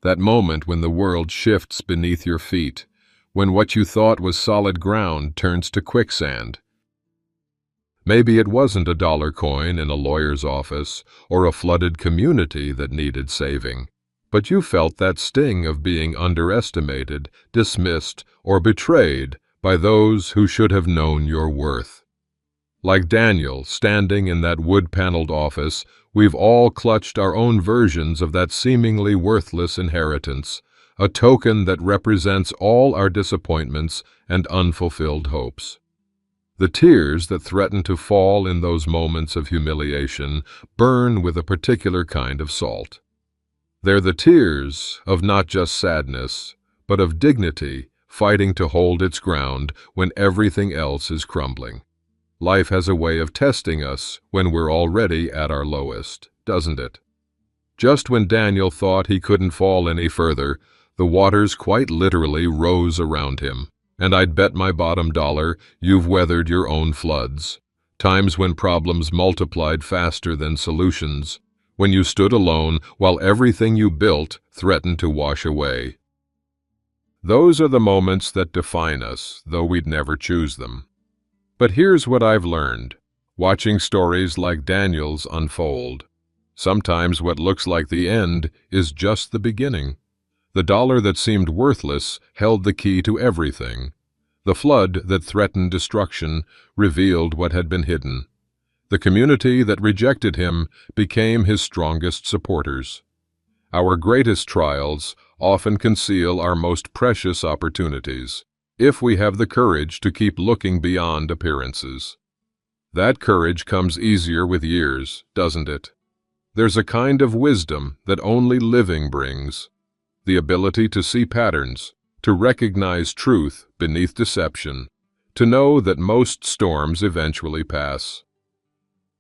Speaker 1: That moment when the world shifts beneath your feet, when what you thought was solid ground turns to quicksand. Maybe it wasn't a dollar coin in a lawyer's office or a flooded community that needed saving. But you felt that sting of being underestimated, dismissed, or betrayed by those who should have known your worth. Like Daniel, standing in that wood-paneled office, we've all clutched our own versions of that seemingly worthless inheritance, a token that represents all our disappointments and unfulfilled hopes. The tears that threaten to fall in those moments of humiliation burn with a particular kind of salt. They're the tears of not just sadness, but of dignity fighting to hold its ground when everything else is crumbling. Life has a way of testing us when we're already at our lowest, doesn't it? Just when Daniel thought he couldn't fall any further, the waters quite literally rose around him. And I'd bet my bottom dollar you've weathered your own floods, times when problems multiplied faster than solutions, when you stood alone while everything you built threatened to wash away. Those are the moments that define us, though we'd never choose them. But here's what I've learned, watching stories like Daniel's unfold. Sometimes what looks like the end is just the beginning. The dollar that seemed worthless held the key to everything. The flood that threatened destruction revealed what had been hidden. The community that rejected him became his strongest supporters. Our greatest trials often conceal our most precious opportunities, if we have the courage to keep looking beyond appearances. That courage comes easier with years, doesn't it? There's a kind of wisdom that only living brings, the ability to see patterns, to recognize truth beneath deception, to know that most storms eventually pass.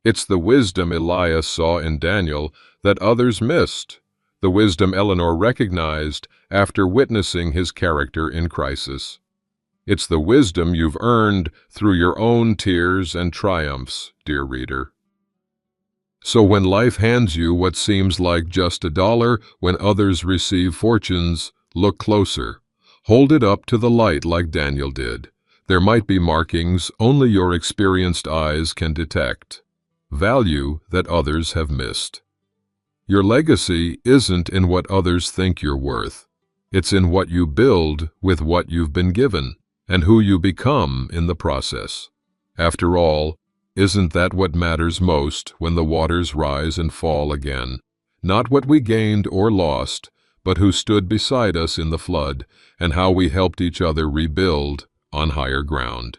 Speaker 1: It's the wisdom Elias saw in Daniel that others missed, the wisdom Eleanor recognized after witnessing his character in crisis. It's the wisdom you've earned through your own tears and triumphs, dear reader. So when life hands you what seems like just $1 when others receive fortunes, look closer. Hold it up to the light like Daniel did. There might be markings only your experienced eyes can detect. Value that others have missed. Your legacy isn't in what others think you're worth. It's in what you build with what you've been given, and who you become in the process. After all, isn't that what matters most when the waters rise and fall again? Not what we gained or lost, but who stood beside us in the flood, and how we helped each other rebuild on higher ground.